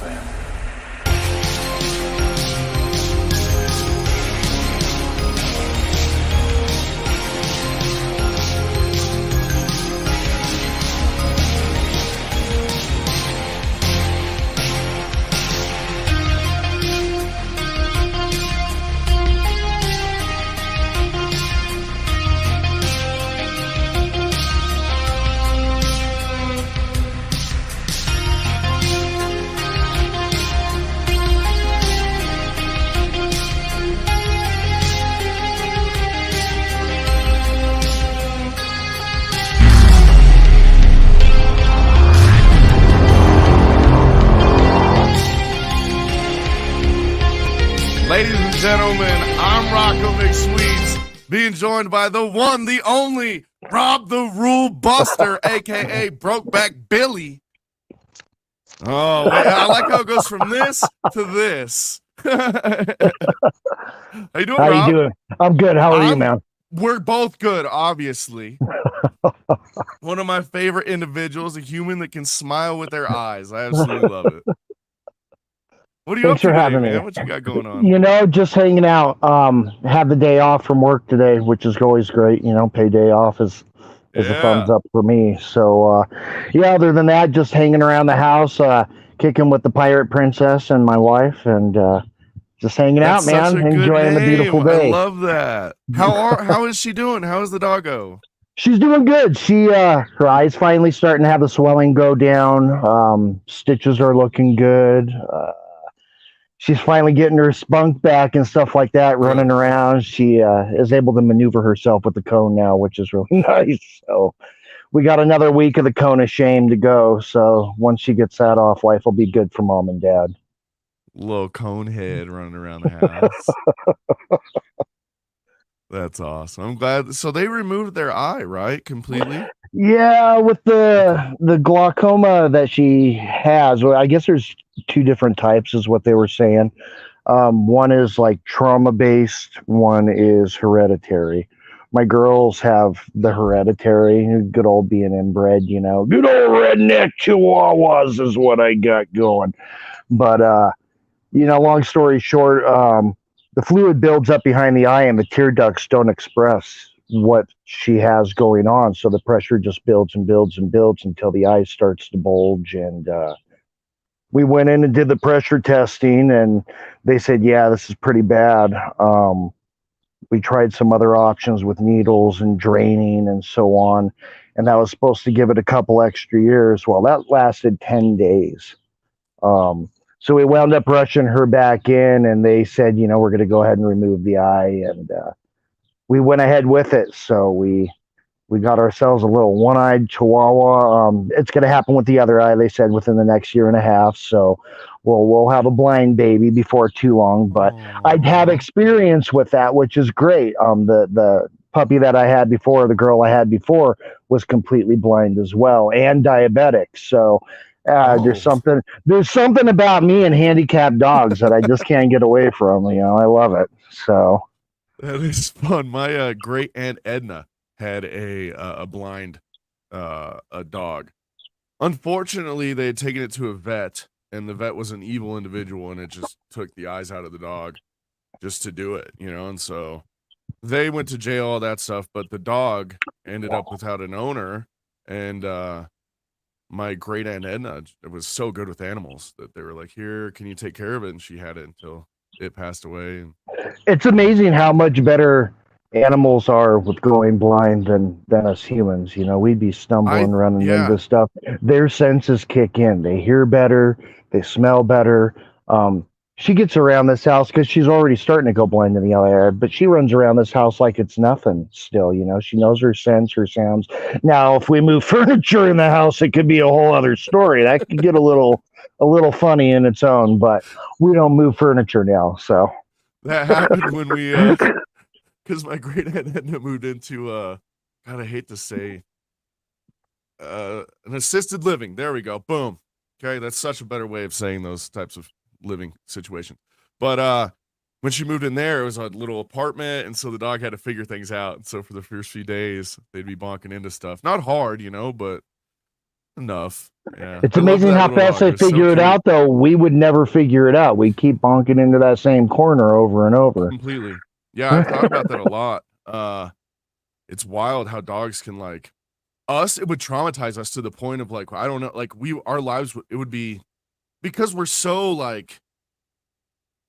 fan. Ladies and gentlemen, I'm Rocco McSweets, being joined by the one, the only, Rob the Rule Buster, a.k.a. BrokeBack Billy. Oh, wait, I like how it goes from this to this. How you doing, Rob? How you doing? I'm good. How are you, man? We're both good, obviously. One of my favorite individuals, a human that can smile with their eyes. I absolutely love it. What are you Thanks up to for today, having man? me. What you got going on? You know, just hanging out. Have the day off from work today, which is always great. You know, pay day off is a thumbs up for me. So, yeah. Other than that, just hanging around the house, kicking with the pirate princess and my wife, and just hanging That's out, man. such a good Enjoying the beautiful name. I day. love that. How is she doing? How is the doggo? She's doing good. Her eyes finally starting to have the swelling go down. Stitches are looking good. She's finally getting her spunk back and stuff like that, running around. She is able to maneuver herself with the cone now, which is really nice. So we got another week of the cone of shame to go. So once she gets that off, life will be good for mom and dad. Little cone head running around the house. That's awesome. I'm glad. So they removed their eye, right? Completely? Yeah, with the glaucoma that she has, well, I guess there's two different types, is what they were saying. One is like trauma based, one is hereditary. My girls have the hereditary, good old being inbred, you know, good old redneck chihuahuas is what I got going. But you know, long story short, the fluid builds up behind the eye and the tear ducts don't express what she has going on. So the pressure just builds and builds and builds until the eye starts to bulge. And we went in and did the pressure testing, and they said, yeah, this is pretty bad. We tried some other options with needles and draining and so on. And that was supposed to give it a couple extra years. Well, that lasted 10 days. So we wound up rushing her back in, and they said, you know, we're going to go ahead and remove the eye. And we went ahead with it. So we got ourselves a little one-eyed chihuahua. It's going to happen with the other eye, they said, within the next year and a half. So we'll have a blind baby before too long. But I'd have experience with that, which is great. The puppy that I had before, the girl I had before, was completely blind as well and diabetic. So there's something about me and handicapped dogs that I just can't get away from. You know, I love it. So that is fun. My great aunt Edna had a blind a dog. Unfortunately, they had taken it to a vet, and the vet was an evil individual, and it just took the eyes out of the dog just to do it, you know. And so they went to jail, all that stuff. But the dog ended up without an owner, and my great aunt Edna was so good with animals that they were like, here, can you take care of it? And she had it until it passed away. And it's amazing how much better animals are with going blind than us humans. You know, we'd be stumbling, running into stuff. Their senses kick in. They hear better. They smell better. She gets around this house because she's already starting to go blind in the eye, but she runs around this house like it's nothing still. You know, she knows her scents, her sounds. Now, if we move furniture in the house, it could be a whole other story. That could get a little funny in its own, but we don't move furniture now. So that happened when we, because my great aunt Edna moved into, God, I hate to say, an assisted living. There we go. Boom. Okay, that's such a better way of saying those types of living situation. But when she moved in there, it was a little apartment, and so the dog had to figure things out. And so for the first few days, they'd be bonking into stuff. Not hard, you know, but enough. Yeah, It's I love amazing that how little fast dog. they They're so figure it cute. out, though. We would never figure it out. We keep bonking into that same corner over and over. Completely. Yeah, I've thought about that a lot. It's wild how dogs can like us. It would traumatize us to the point of like I don't know, like our lives it would be because we're so like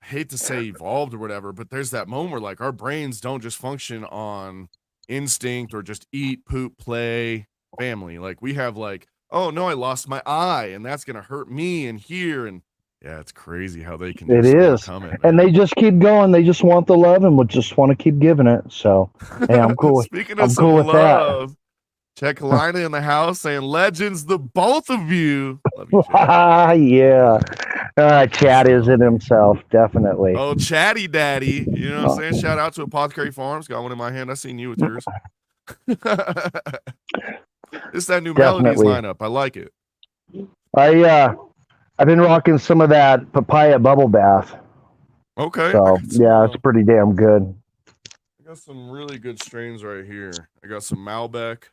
I hate to say evolved or whatever, but there's that moment where like our brains don't just function on instinct or just eat, poop, play, family. Like we have like, oh no, I lost my eye and that's gonna hurt me and here and yeah, it's crazy how they can It just is. overcome it, And man. they just keep going. They just want the love and would just want to keep giving it. So, hey, I'm cool. Speaking of I'm some cool with that. love, check Lina in the house saying legends, the both of you. Love you, Chad. Yeah. Chad is So it himself, definitely. oh, Chatty Daddy. You know what I'm Uh, saying? Shout out to Apothecary Farms. Got one in my hand. I seen you with yours. It's that new melodies Definitely. lineup. I like it. I've been rocking some of that papaya bubble bath. Okay. So yeah, it's pretty damn good. I got some really good strains right here. I got some Malbec,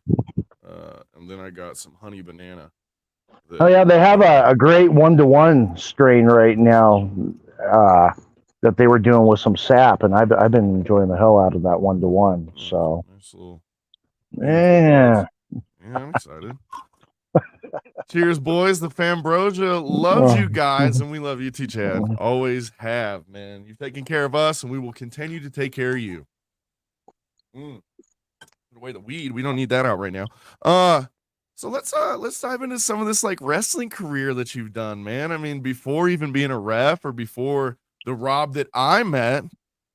and then I got some honey banana. Oh yeah, they have a great 1-to-1 strain right now that they were doing with some sap, and I've been enjoying the hell out of that 1-to-1. So nice little yeah. Yeah, I'm excited. Cheers, boys. The Fambrosia loves you guys, and we love you too, Chad. Always have, man. You've taken care of us, and we will continue to take care of you. Put away the weed. We don't need that out right now. So let's dive into some of this like wrestling career that you've done, man. I mean, before even being a ref or before the Rob that I met,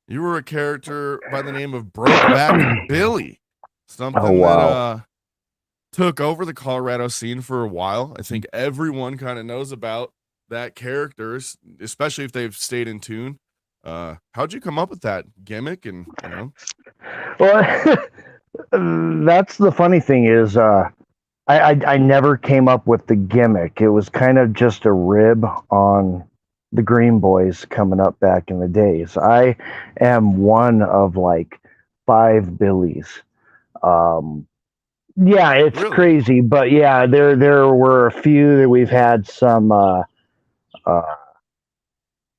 you were a character by the name of BrokeBack Billy. Something that took over the Colorado scene for a while. I think everyone kind of knows about that character, especially if they've stayed in tune. How'd you come up with that gimmick? And you know, Well, that's the funny thing is I never came up with the gimmick. It was kind of just a rib on the Green Boys coming up back in the days. I am one of like 5 Billies. Yeah, it's really? crazy, but yeah, there were a few that we've had some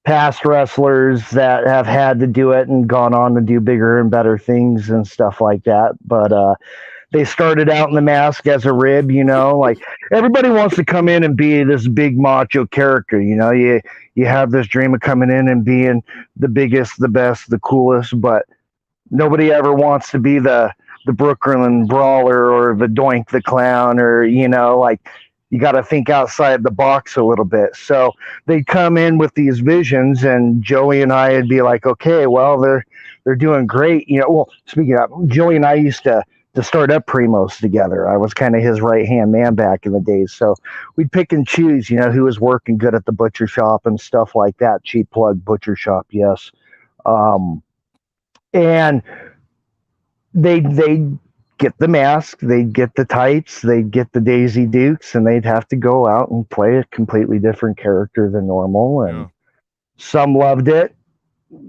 past wrestlers that have had to do it and gone on to do bigger and better things and stuff like that. But they started out in the mask as a rib, like everybody wants to come in and be this big macho character, you have this dream of coming in and being the biggest, the best, the coolest, but nobody ever wants to be the Brooklyn Brawler or the Doink the Clown, or like you got to think outside the box a little bit. So they'd come in with these visions, and Joey and I would be like, okay, well they're doing great, Well, speaking of, Joey and I used to start up Primos together. I was kind of his right hand man back in the days, so we'd pick and choose, who was working good at the butcher shop and stuff like that. Cheap plug, butcher shop, yes. And they'd get the mask, they'd get the tights, they'd get the Daisy Dukes, and they'd have to go out and play a completely different character than normal. And some loved it.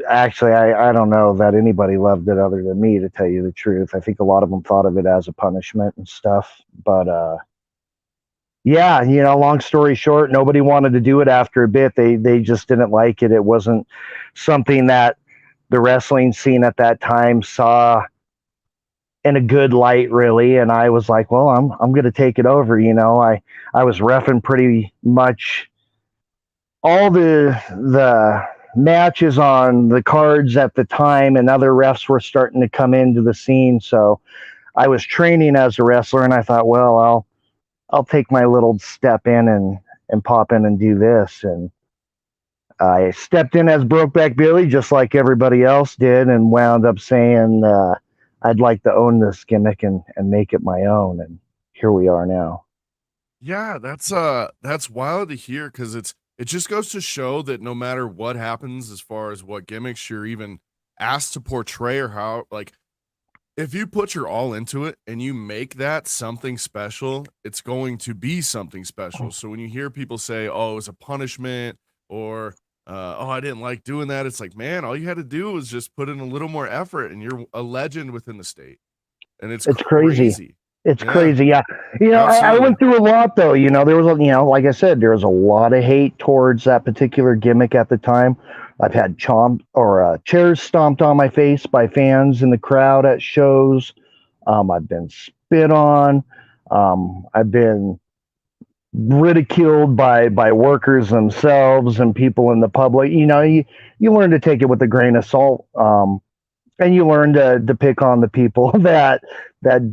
Actually, I don't know that anybody loved it other than me, to tell you the truth. I think a lot of them thought of it as a punishment and stuff. But yeah, long story short, nobody wanted to do it after a bit. They just didn't like it. It wasn't something that the wrestling scene at that time saw in a good light, really. And I was like, well, I'm going to take it over. I was reffing pretty much all the matches on the cards at the time, and other refs were starting to come into the scene. So I was training as a wrestler, and I thought, well, I'll take my little step in and pop in and do this. And I stepped in as Brokeback Billy, just like everybody else did, and wound up saying, I'd like to own this gimmick and make it my own. And here we are now. Yeah, that's wild to hear because it just goes to show that no matter what happens as far as what gimmicks you're even asked to portray or how like if you put your all into it and you make that something special, it's going to be something special. So when you hear people say, "Oh, it was a punishment," or "Oh, I didn't like doing that," it's like, man, all you had to do was just put in a little more effort, and you're a legend within the state. And it's crazy. crazy. It's Yeah, crazy. Yeah. I absolutely. went through a lot though. There was, like I said, there was a lot of hate towards that particular gimmick at the time. I've had chairs stomped on my face by fans in the crowd at shows. I've been spit on. I've been ridiculed by workers themselves and people in the public. You learn to take it with a grain of salt. And you learn to pick on the people that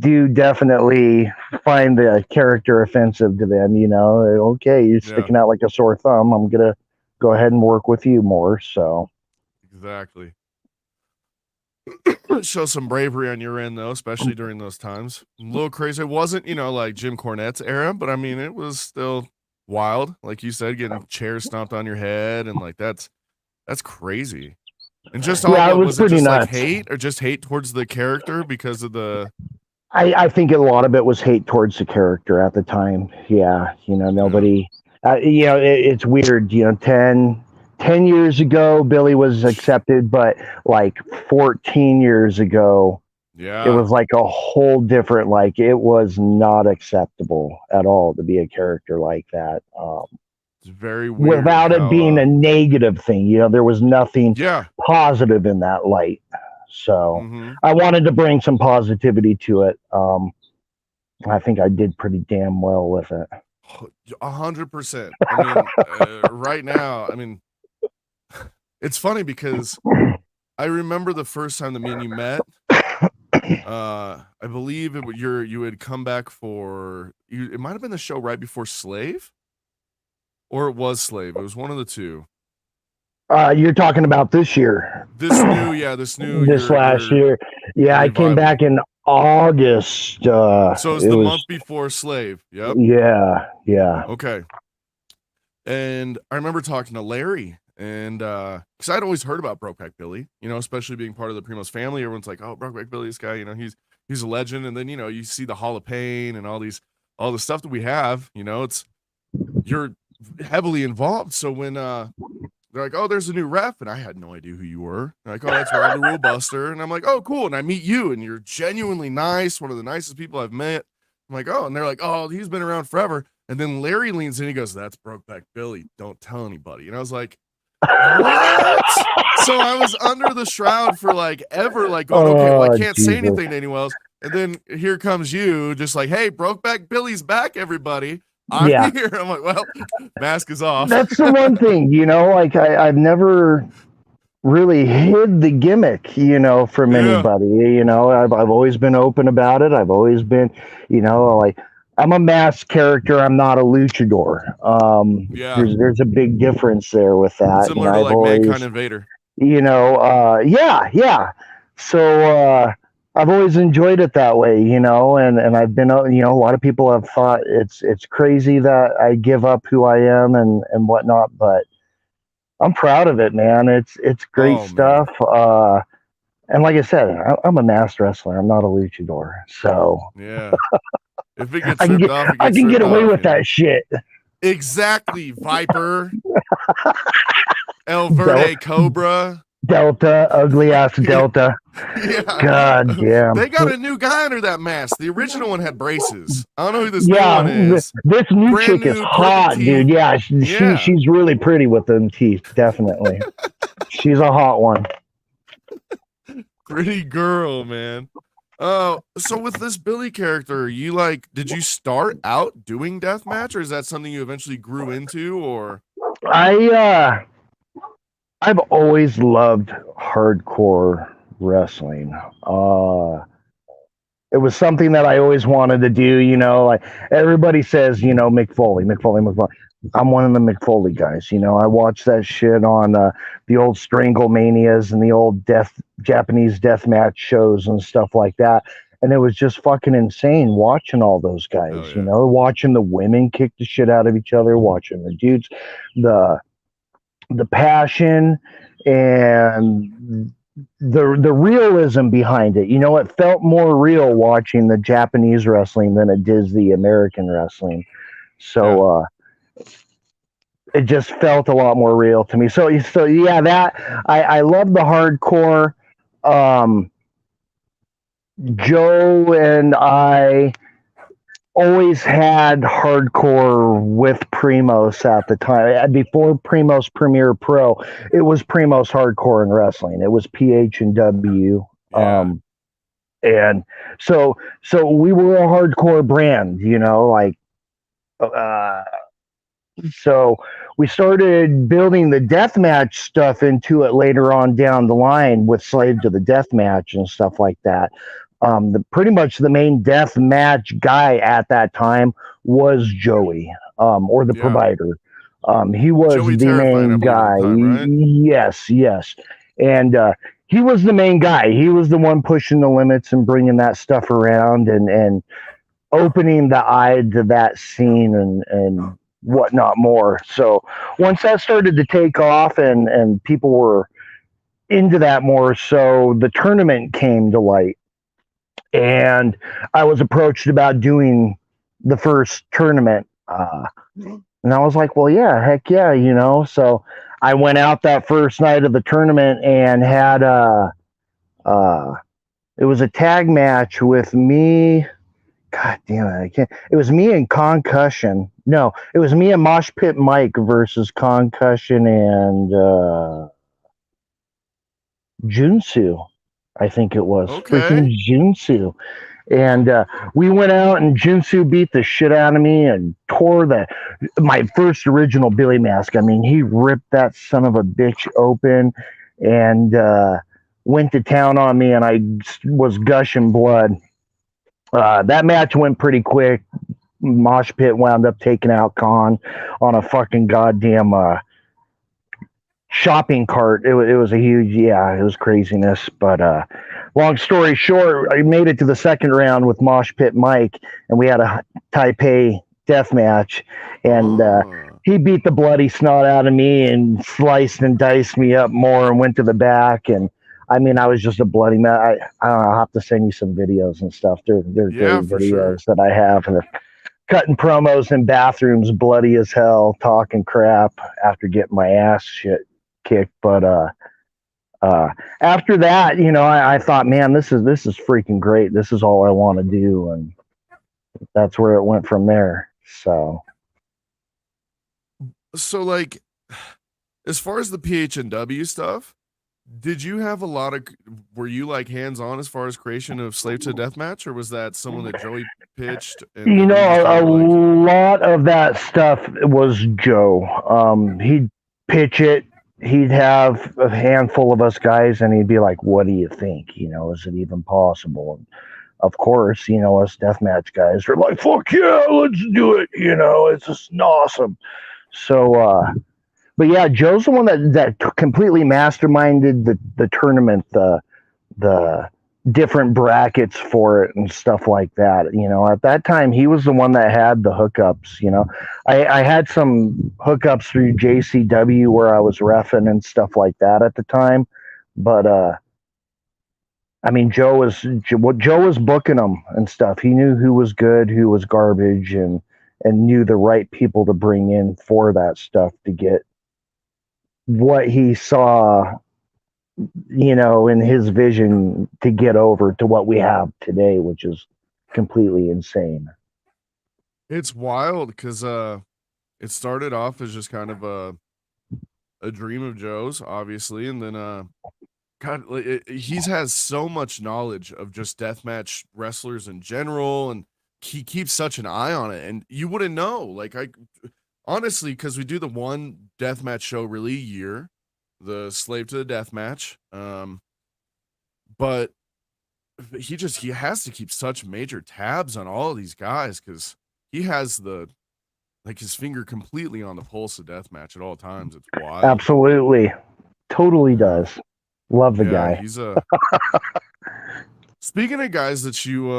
do definitely find the character offensive to them. Okay, you're Yeah, sticking out like a sore thumb. I'm gonna go ahead and work with you more. So exactly. Show some bravery on your end though, especially during those times. A little crazy. It wasn't, like Jim Cornette's era, but I mean, it was still wild. Like you said, getting chairs stomped on your head and like that's crazy. And just all yeah, it what was was it pretty just like nuts. hate or just hate towards the character because of the I think a lot of it was hate towards the character at the time. Yeah, yeah. nobody. It's weird. 10 years ago, Billy was accepted, but like 14 years ago, it Yeah. was like a whole different. Like it was not acceptable at all to be a character like that. It's very weird Without it how being a negative thing, there was nothing yeah. positive in that light. So Mhm. I wanted to bring some positivity to it. I think I did pretty damn well with it. 100%. I mean, right now, I mean, it's funny because I remember the first time that me and you met. I believe you had come back for you. It might have been the show right before Slave, or it was Slave. It was one of the two. You're talking about this year, This new this last year. your Yeah, I came revival. back in August. So it's It the was, month before Slave. Yep. yeah, yeah, Okay. And I remember talking to Larry, and because I'd always heard about Brokeback Billy, especially being part of the Primos family. Everyone's like, "Oh, Brokeback Billy, this guy, he's a legend." And then you see the Hall of Pain and all the stuff that we have. It's you're heavily involved. So when they're like, "Oh, there's a new ref," and I had no idea who you were. They're like, "Oh, that's Rob the Rule Buster," and I'm like, "Oh, cool." And I meet you, and you're genuinely nice, one of the nicest people I've met. I'm like, "Oh," and they're like, "Oh, he's been around forever." And then Larry leans in, he goes, "That's Brokeback Billy. Don't tell anybody." And I was like, "What?" So I was under the shroud for like ever, like going, "Okay, well, I Oh can't say Jesus! anything to anyone else." And then here comes you, just like, "Hey, Brokeback Billy's back, everybody. I'm Yeah, here." I'm like, "Well, mask is off." that's the one thing. Like I've never really hid the gimmick, from Yeah, anybody. I've always been open about it. I've always been, like I'm a masked character. I'm not a luchador. yeah. There's a big difference there with that. Similar to I've like Mankind always, and Vader. yeah, yeah. So I've always enjoyed it that way, and I've been, a lot of people have thought it's crazy that I give up who I am and whatnot, but I'm proud of it, man. It's great Oh man. stuff. And like I said, I'm a masked wrestler. I'm not a luchador, so Yeah. If it gets ripped off, it I gets can get ripped away off, with that shit. Exactly, Viper, El Del- Verde Cobra. Delta, ugly ass Delta. Yeah. God damn. They got a new guy under that mask. The original one had braces. I don't know who this new Yeah, one is. this new Brand chick is new, perfect hot, teeth. dude. Yeah, Yeah. she's really pretty with them teeth. Definitely, she's a hot one. Pretty girl, man. Oh, so with this Billy character, did you start out doing deathmatch, or is that something you eventually grew into, or? I I've always loved hardcore wrestling. It was something that I always wanted to do. Like everybody says, Mick Foley, Mick Foley, Mick Foley. I'm one of the Mick Foley guys. I watched that shit on the old Stranglemanias and the old Japanese death match shows and stuff like that. And it was just fucking insane watching all those Oh guys. yeah. Watching the women kick the shit out of each other, watching the dudes, the passion and the realism behind it. It felt more real watching the Japanese wrestling than it did the American wrestling. Yeah. So it just felt a lot more real to me. So yeah, that I love the hardcore. Joe and I always had hardcore with Primos at the time. Before Primos Premier Pro, it was Primos Hardcore in wrestling. It was PH and W. Yeah. And so we were a hardcore brand, like uh, so we started building the deathmatch stuff into it later on down the line with Slave to the Deathmatch and stuff like that. Pretty much the main death match guy at that time was Joey, or the Yeah. provider. He was Joey the Terrifying, I main believe, at the guy. time, right? Yes, yes. And he was the main guy. He was the one pushing the limits and bringing that stuff around and opening the eye to that scene and whatnot more. So once that started to take off and people were into that more, so the tournament came to light, and I was approached about doing the first tournament. And I was like, well, yeah, heck yeah, So I went out that first night of the tournament and had uh, it was a tag match with me. God damn it, I can't. It was me and Concussion. No, it was me and Mosh Pit Mike versus Concussion and Junsu. I think it was Okay. freaking Junsu. And we went out and Jinsu beat the shit out of me and tore my first original Billy mask. I mean, he ripped that son of a bitch open and went to town on me, and I was gushing blood. That match went pretty quick. Mosh Pit wound up taking out Khan on a fucking goddamn shopping cart. It was a huge, yeah, it was craziness. But long story short, I made it to the second round with Mosh Pit Mike, and we had a Taipei death match, and Oh. he beat the bloody snot out of me and sliced and diced me up more and went to the back. And I mean, I was just a bloody mess. I don't know, I'll have to send you some videos and stuff. They're Yeah, great for sure. videos that I have. And cutting promos in bathrooms, bloody as hell, talking crap after getting my ass shit kicked. But uh, after that, I thought, man, this is freaking great. This is all I want to do, and that's where it went from there. So So, like, as far as the PHNW stuff, did you have a lot of were you like hands on as far as creation of Slave to Deathmatch, or was that someone that Joey pitched and then you just kind a of were like, lot of that stuff was Joe. He'd pitch it. He'd have a handful of us guys, and he'd be like, "What do you think? Is it even possible?" And of course, us deathmatch guys are like, "Fuck yeah, let's do it!" It's just awesome. So, but yeah, Joe's the one that completely masterminded the tournament, the different brackets for it and stuff like that. At that time, he was the one that had the hookups. I had some hookups through JCW where I was reffing and stuff like that at the time, but I mean, Joe was booking them and stuff. He knew who was good, who was garbage, and knew the right people to bring in for that stuff to get what he saw, in his vision to get over to what we have today, which is completely insane. it's wild because it started off as just kind of a dream of Joe's, obviously, and then God, like, he's has so much knowledge of just deathmatch wrestlers in general, and he keeps such an eye on it. And you wouldn't know, like, I honestly, because we do the one deathmatch show really a year, the Slave to the Deathmatch. But he has to keep such major tabs on all of these guys because he has his finger completely on the pulse of deathmatch at all times. It's wild. Absolutely. Totally does. Love the Yeah, guy. he's a speaking of guys that you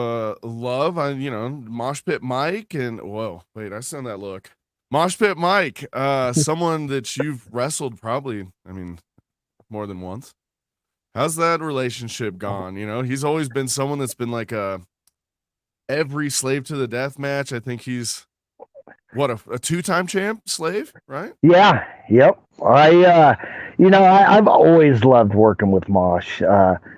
love, Mosh Pit Mike and whoa, wait, I sent that look. Mosh Pit Mike, someone that you've wrestled probably, I mean, more than once. How's that relationship gone? He's always been someone that's been like every slave to the death match. I think what a two-time champ slave, right? Yeah, yep. I've always loved working with Mosh.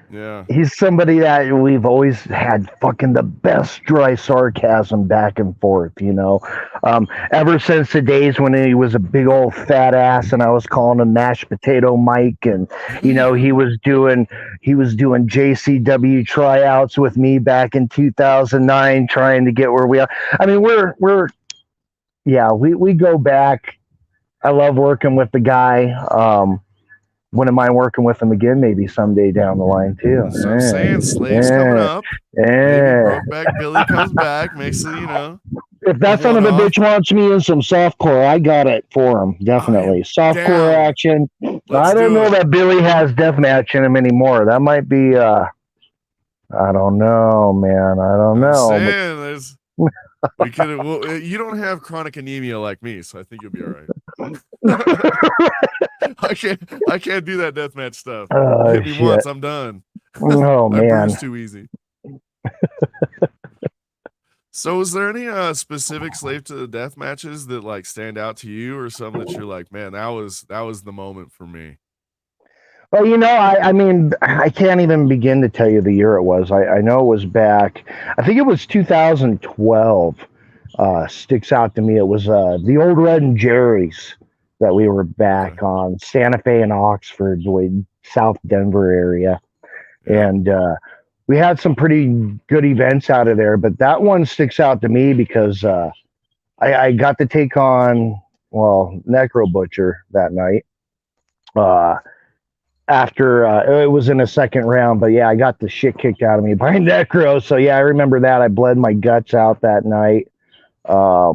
Yeah. He's somebody that we've always had fucking the best dry sarcasm back and forth, ever since the days when he was a big old fat ass and I was calling him mashed potato Mike, and he was doing JCW tryouts with me back in 2009 trying to get where we are. I mean, we go back. I love working with the guy. Wouldn't mind working with him again, maybe someday down the line too. That's what I'm saying. Slaves coming up. Maybe BrokeBack Billy comes back, makes it, If that son of a bitch wants me in some softcore, I got it for him. Definitely. Softcore action. I don't know that Billy has deathmatch in him anymore. That might be I don't know, man. I don't know. I'm saying, we could. Well, you don't have chronic anemia like me, so I think you'll be all right. I can't do that deathmatch stuff. Hit me once, I'm done. Oh man, bruise too easy. So, is there any specific slave to the death matches that like stand out to you, or something that you're like, man, that was the moment for me? Well, I mean, I can't even begin to tell you the year it was. I know it was back. I think it was 2012. Sticks out to me. It was the old Red and Jerry's that we were back on Santa Fe and Oxford, South Denver area, and we had some pretty good events out of there. But that one sticks out to me because I got to take on Necro Butcher that night. After it was in a second round, but I got the shit kicked out of me by Necro. So I remember that. I bled my guts out that night. A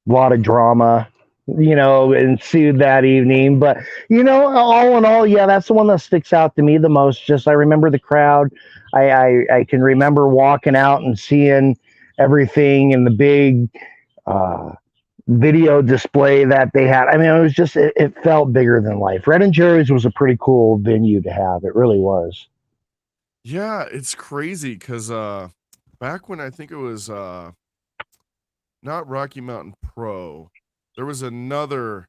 lot of drama, ensued that evening. But all in all, that's the one that sticks out to me the most. Just I remember the crowd. I can remember walking out and seeing everything in the big video display that they had. I mean, it was just it felt bigger than life. Red and Jerry's was a pretty cool venue to have. It really was. Yeah, it's crazy because back when I think it was not Rocky Mountain Pro, there was another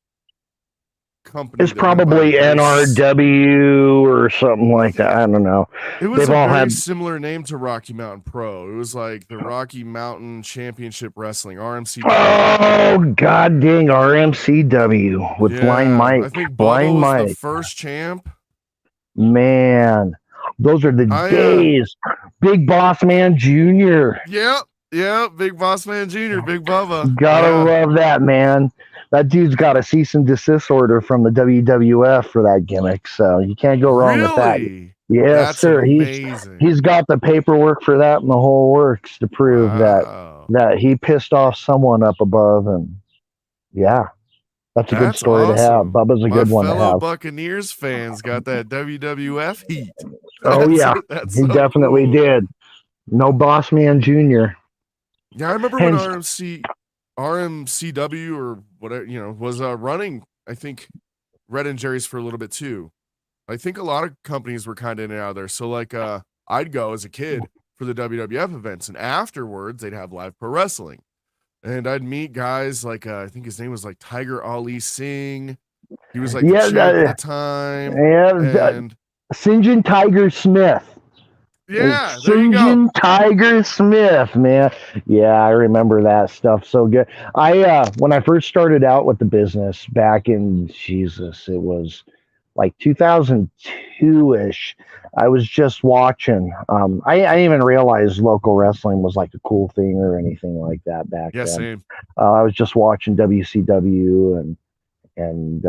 company. It's probably NRW or something like that. I don't know. It was a very similar name to Rocky Mountain Pro. It was like the Rocky Mountain Championship Wrestling, RMCW. Oh, god dang, RMCW with Blind Mike. I think Blind Mike was the first champ. Man, those are the days. Big Boss Man Jr. Yeah, Big Boss Man Jr., Big Bubba. Gotta love that, man. That dude's got a cease and desist order from the WWF for that gimmick, so you can't go wrong with that. Yes, sir. Amazing. He's got the paperwork for that and the whole works to prove that he pissed off someone up above, and that's a good story to have. Bubba's a good one to have. My fellow Buccaneers fans got that WWF heat. He definitely did. No Boss Man Jr. Yeah, I remember when RMCW or whatever, was running, I think, Red and Jerry's for a little bit too. I think a lot of companies were kind of in and out of there. So like I'd go as a kid for the WWF events, and afterwards they'd have live pro wrestling. And I'd meet guys like I think his name was like Tiger Ali Singh. He was like the champ at the time. And St. John Tiger Smith. Yeah, there you go. Tiger Smith, man. Yeah, I remember that stuff so good. When I first started out with the business back in it was like 2002-ish. I was just watching. I didn't even realize local wrestling was like a cool thing or anything like that back then. Same. I was just watching WCW and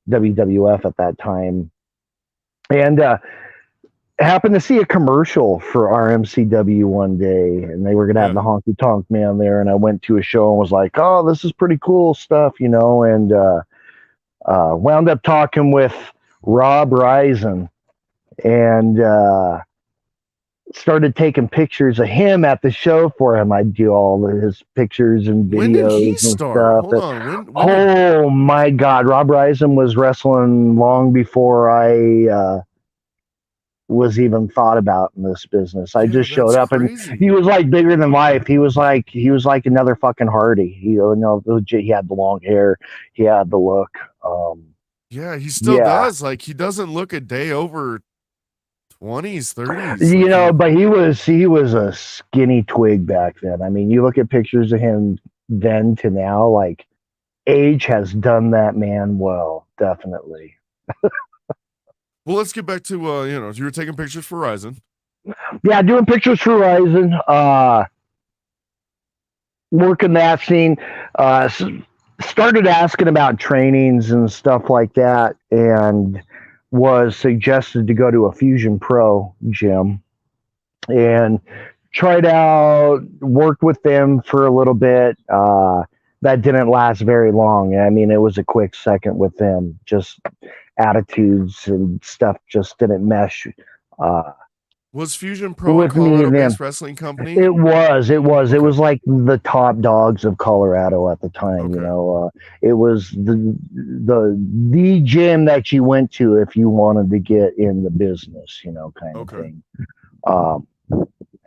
WWF at that time, and happened to see a commercial for RMCW one day, and they were going to have the Honky Tonk Man there, and I went to a show and was like, oh, this is pretty cool stuff, and wound up talking with Rob Risen, and started taking pictures of him at the show for him. I'd do all of his pictures and videos. When did he start? Hold on. Oh my God. Rob Risen was wrestling long before I was even thought about in this business. I Yeah, just showed that's up, and crazy. he was like bigger than life. He was like another fucking Hardy. Legit, he had the long hair, he had the look. Yeah, he still Yeah, does. Like, he doesn't look a day over 20s, 30s. Like, but he was a skinny twig back then. I mean, you look at pictures of him then to now, like age has done that man well, definitely. well, let's get back to, you were taking pictures for Ryzen. Yeah, doing pictures for Ryzen. Working that scene. Started asking about trainings and stuff like that, and was suggested to go to a Fusion Pro gym and tried out, worked with them for a little bit. That didn't last very long. I mean, it was a quick second with them. Just attitudes and stuff just didn't mesh Was Fusion Pro a with me and them. Colorado-based wrestling company? It was Okay. like the top dogs of Colorado at the time. Okay. It was the gym that you went to if you wanted to get in the business, kind of Okay. thing. Um,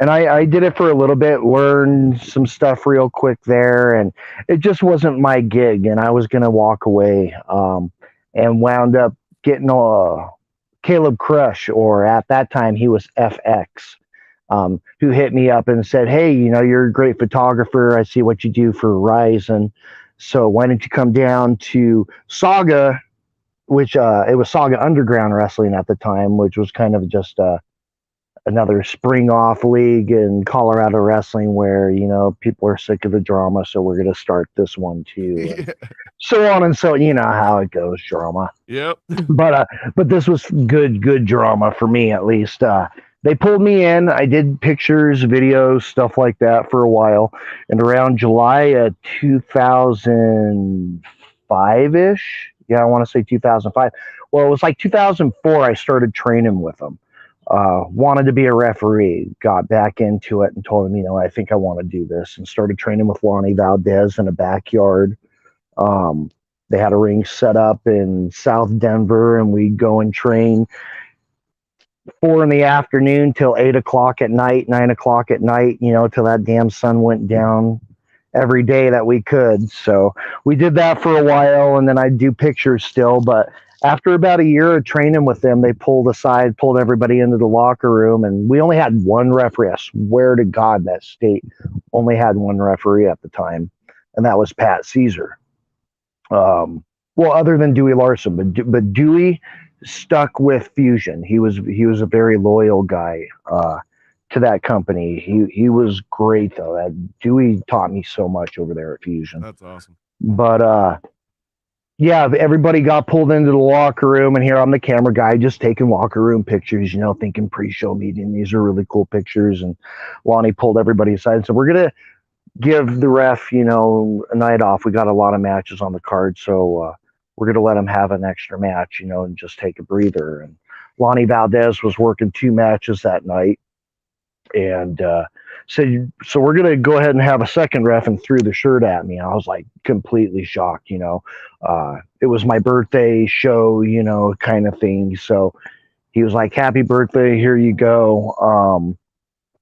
and I did it for a little bit, learned some stuff real quick there, and it just wasn't my gig, and I was gonna walk away. And wound up getting a Caleb Crush, or at that time he was FX, who hit me up and said, "Hey, you're a great photographer. I see what you do for Ryzen. So why don't you come down to Saga, which it was Saga Underground Wrestling at the time, which was kind of just another spring off league in Colorado wrestling where, people are sick of the drama. So we're going to start this one too." And Yeah. so on and so, you know how it goes, drama. Yep. But this was good drama for me, at least. They pulled me in. I did pictures, videos, stuff like that for a while. And around July of 2005 ish, yeah, I want to say 2005. Well, it was like 2004. I started training with them. Wanted to be a referee. Got back into it and told them, I think I want to do this, and started training with Lonnie Valdez in a backyard. They had a ring set up in South Denver, and we'd go and train 4 in the afternoon till 8 o'clock at night, 9 o'clock at night, till that damn sun went down every day that we could. So we did that for a while, and then I'd do pictures still. But after about a year of training with them, they pulled everybody into the locker room, and we only had one referee. I swear to God, that state only had one referee at the time, and that was Pat Caesar. Well, other than Dewey Larson, but Dewey stuck with Fusion. He was a very loyal guy to that company. He was great though. Dewey taught me so much over there at Fusion. That's awesome. But yeah, everybody got pulled into the locker room, and here I'm the camera guy just taking locker room pictures, thinking pre-show meeting. These are really cool pictures. And Lonnie pulled everybody aside and said, "We're gonna give the ref, a night off. We got a lot of matches on the card, so we're going to let him have an extra match, and just take a breather." And Lonnie Valdez was working 2 matches that night, and said, "So we're going to go ahead and have a second ref," and threw the shirt at me. I was like completely shocked. It was my birthday show, kind of thing. So he was like, "Happy birthday, here you go."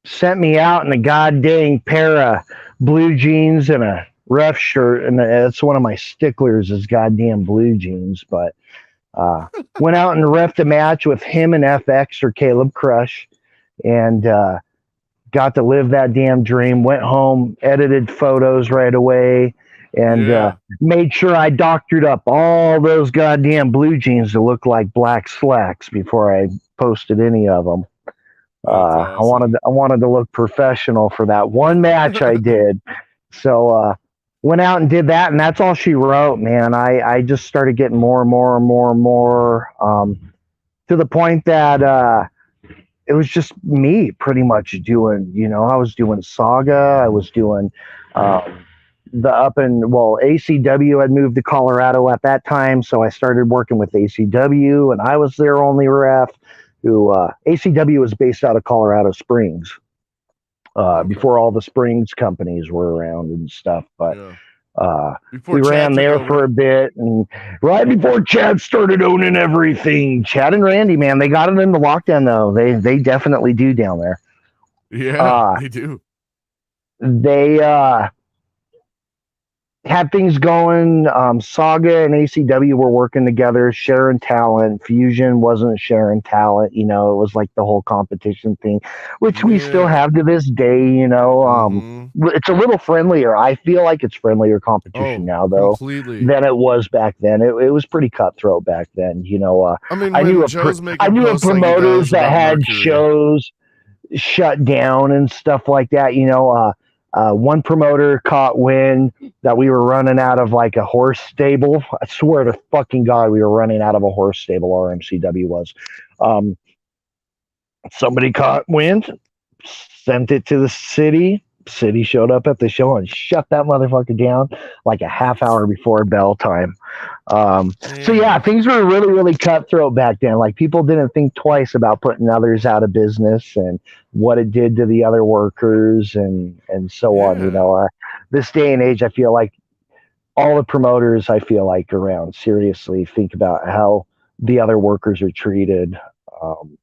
Sent me out in a goddamn pair of blue jeans and a ref shirt, and that's one of my sticklers is goddamn blue jeans. But went out and refed a match with him and FX, or Caleb Crush, and got to live that damn dream. Went home, edited photos right away, and made sure I doctored up all those goddamn blue jeans to look like black slacks before I posted any of them. Awesome. I wanted to look professional for that one match I did. So went out and did that, and that's all she wrote, man. I just started getting more and more and more and more, to the point that it was just me pretty much doing, I was doing Saga, I was doing ACW had moved to Colorado at that time, so I started working with ACW, and I was their only ref. Who ACW was based out of Colorado Springs, Okay. before all the Springs companies were around and stuff. But Before We Chad ran took there over. for a bit, and right before Chad started owning everything, Chad and Randy, man, they got it in the lockdown though. They definitely do down there. Yeah, Uh, they do. they had things going. Saga and ACW were working together, sharing talent. Fusion wasn't sharing talent. You know, it was like the whole competition thing, which we still Yeah. have to this day. You know, Mm-hmm. it's a little friendlier. I feel like it's friendlier competition Oh, now, though, completely. than it was back then. It was pretty cutthroat back then. You know, I mean, I knew when Joe's I making knew of posts like he promoters does that about had Mercury. shows shut down and stuff like that. You know, one promoter caught wind that we were running out of like a horse stable. I swear to fucking God, we were running out of a horse stable. RMCW was. Um, Somebody caught wind, sent it to the city. City showed up at the show and shut that motherfucker down like a half hour before bell time. So yeah, Damn. things were really, really cutthroat back then. Like people didn't think twice about putting others out of business and what it did to the other workers and so on. You Yeah. know, this day and age, I feel like all the promoters I feel like around seriously think about how the other workers are treated. Um,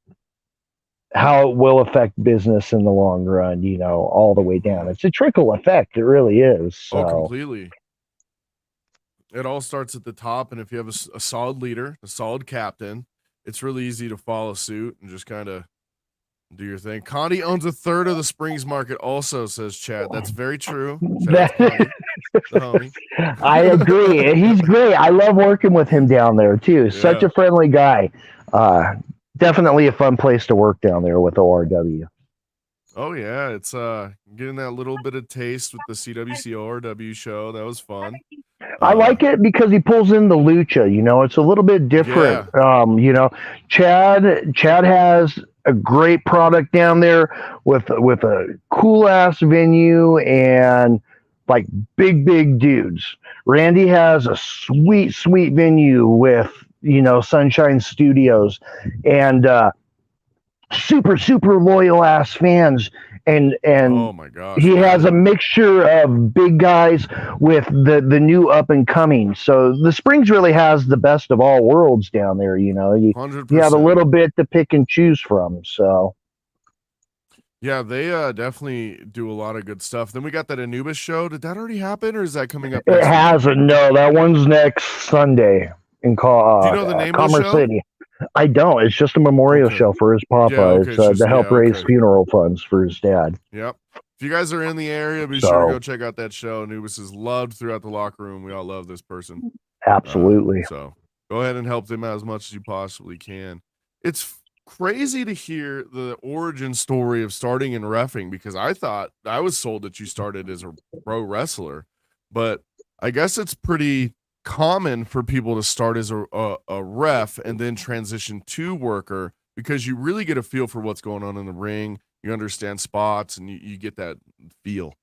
how it will affect business in the long run, you know, all the way down. Mm-hmm. It's a trickle effect. It really is. Oh, So, completely. It all starts at the top, and if you have a solid leader, a solid captain, it's really easy to follow suit and just kind of do your thing. Connie owns a third of the Springs market, also, says Chad. That's very true. Shout out to Connie, the homie. I agree. He's great. I love working with him down there too. Such Yeah. a friendly guy. Uh, Definitely a fun place to work down there with ORW. Oh yeah, it's getting that little bit of taste with the CWC ORW show. That was fun. I like it because he pulls in the lucha. You know, it's a little bit different. Yeah. You know, Chad has a great product down there with a cool ass venue and like big dudes. Randy has a sweet venue with Sunshine Studios and super loyal ass fans and Oh my gosh, he has a yeah. mixture of big guys with the new up and coming. So the Springs really has the best of all worlds down there. You have a 100%. little bit to pick and choose from. So Yeah, they definitely do a lot of good stuff. Then we got that Anubis show. Did that already happen, or is that coming up it next has weekend? a no. That one's next Sunday in Do you know the name of the Commerce show? City. I don't. It's just a memorial Okay. show for his Yeah, papa. okay, It's it's just to yeah, help raise okay. funeral funds for his dad. Yep. If you guys are in the area, be sure to So go check out that show. Anubis is loved throughout the locker room. We all love this person. absolutely. So go ahead and help them out as much as you possibly can. It's crazy to hear the origin story of starting in reffing because I thought I was sold that you started as a pro wrestler, but I guess it's pretty common for people to start as a ref and then transition to worker because you really get a feel for what's going on in the ring. You understand spots and you get that feel.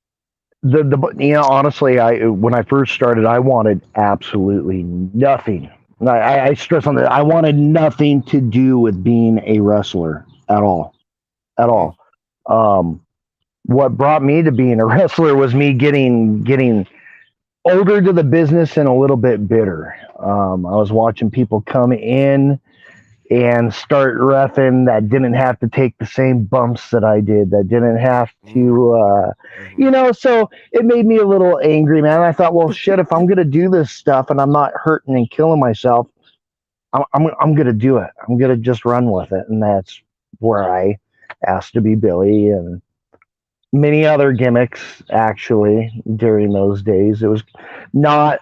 Honestly, I when I first started, I wanted absolutely nothing. I stress on that. I wanted nothing to do with being a wrestler at all, at Mm, all. Um, what brought me to being a wrestler was me getting older to the business and a little bit bitter. I was watching people come in and start reffing that didn't have to take the same bumps that I did, that didn't have mm, to, mhm. so it made me a little angry, man. I thought, well, shit, if I'm going to do this stuff and I'm not hurting and killing myself, I'm going to do it. I'm going to just run with it. And that's where I asked to be Billy and many other gimmicks, actually, during those days. It was not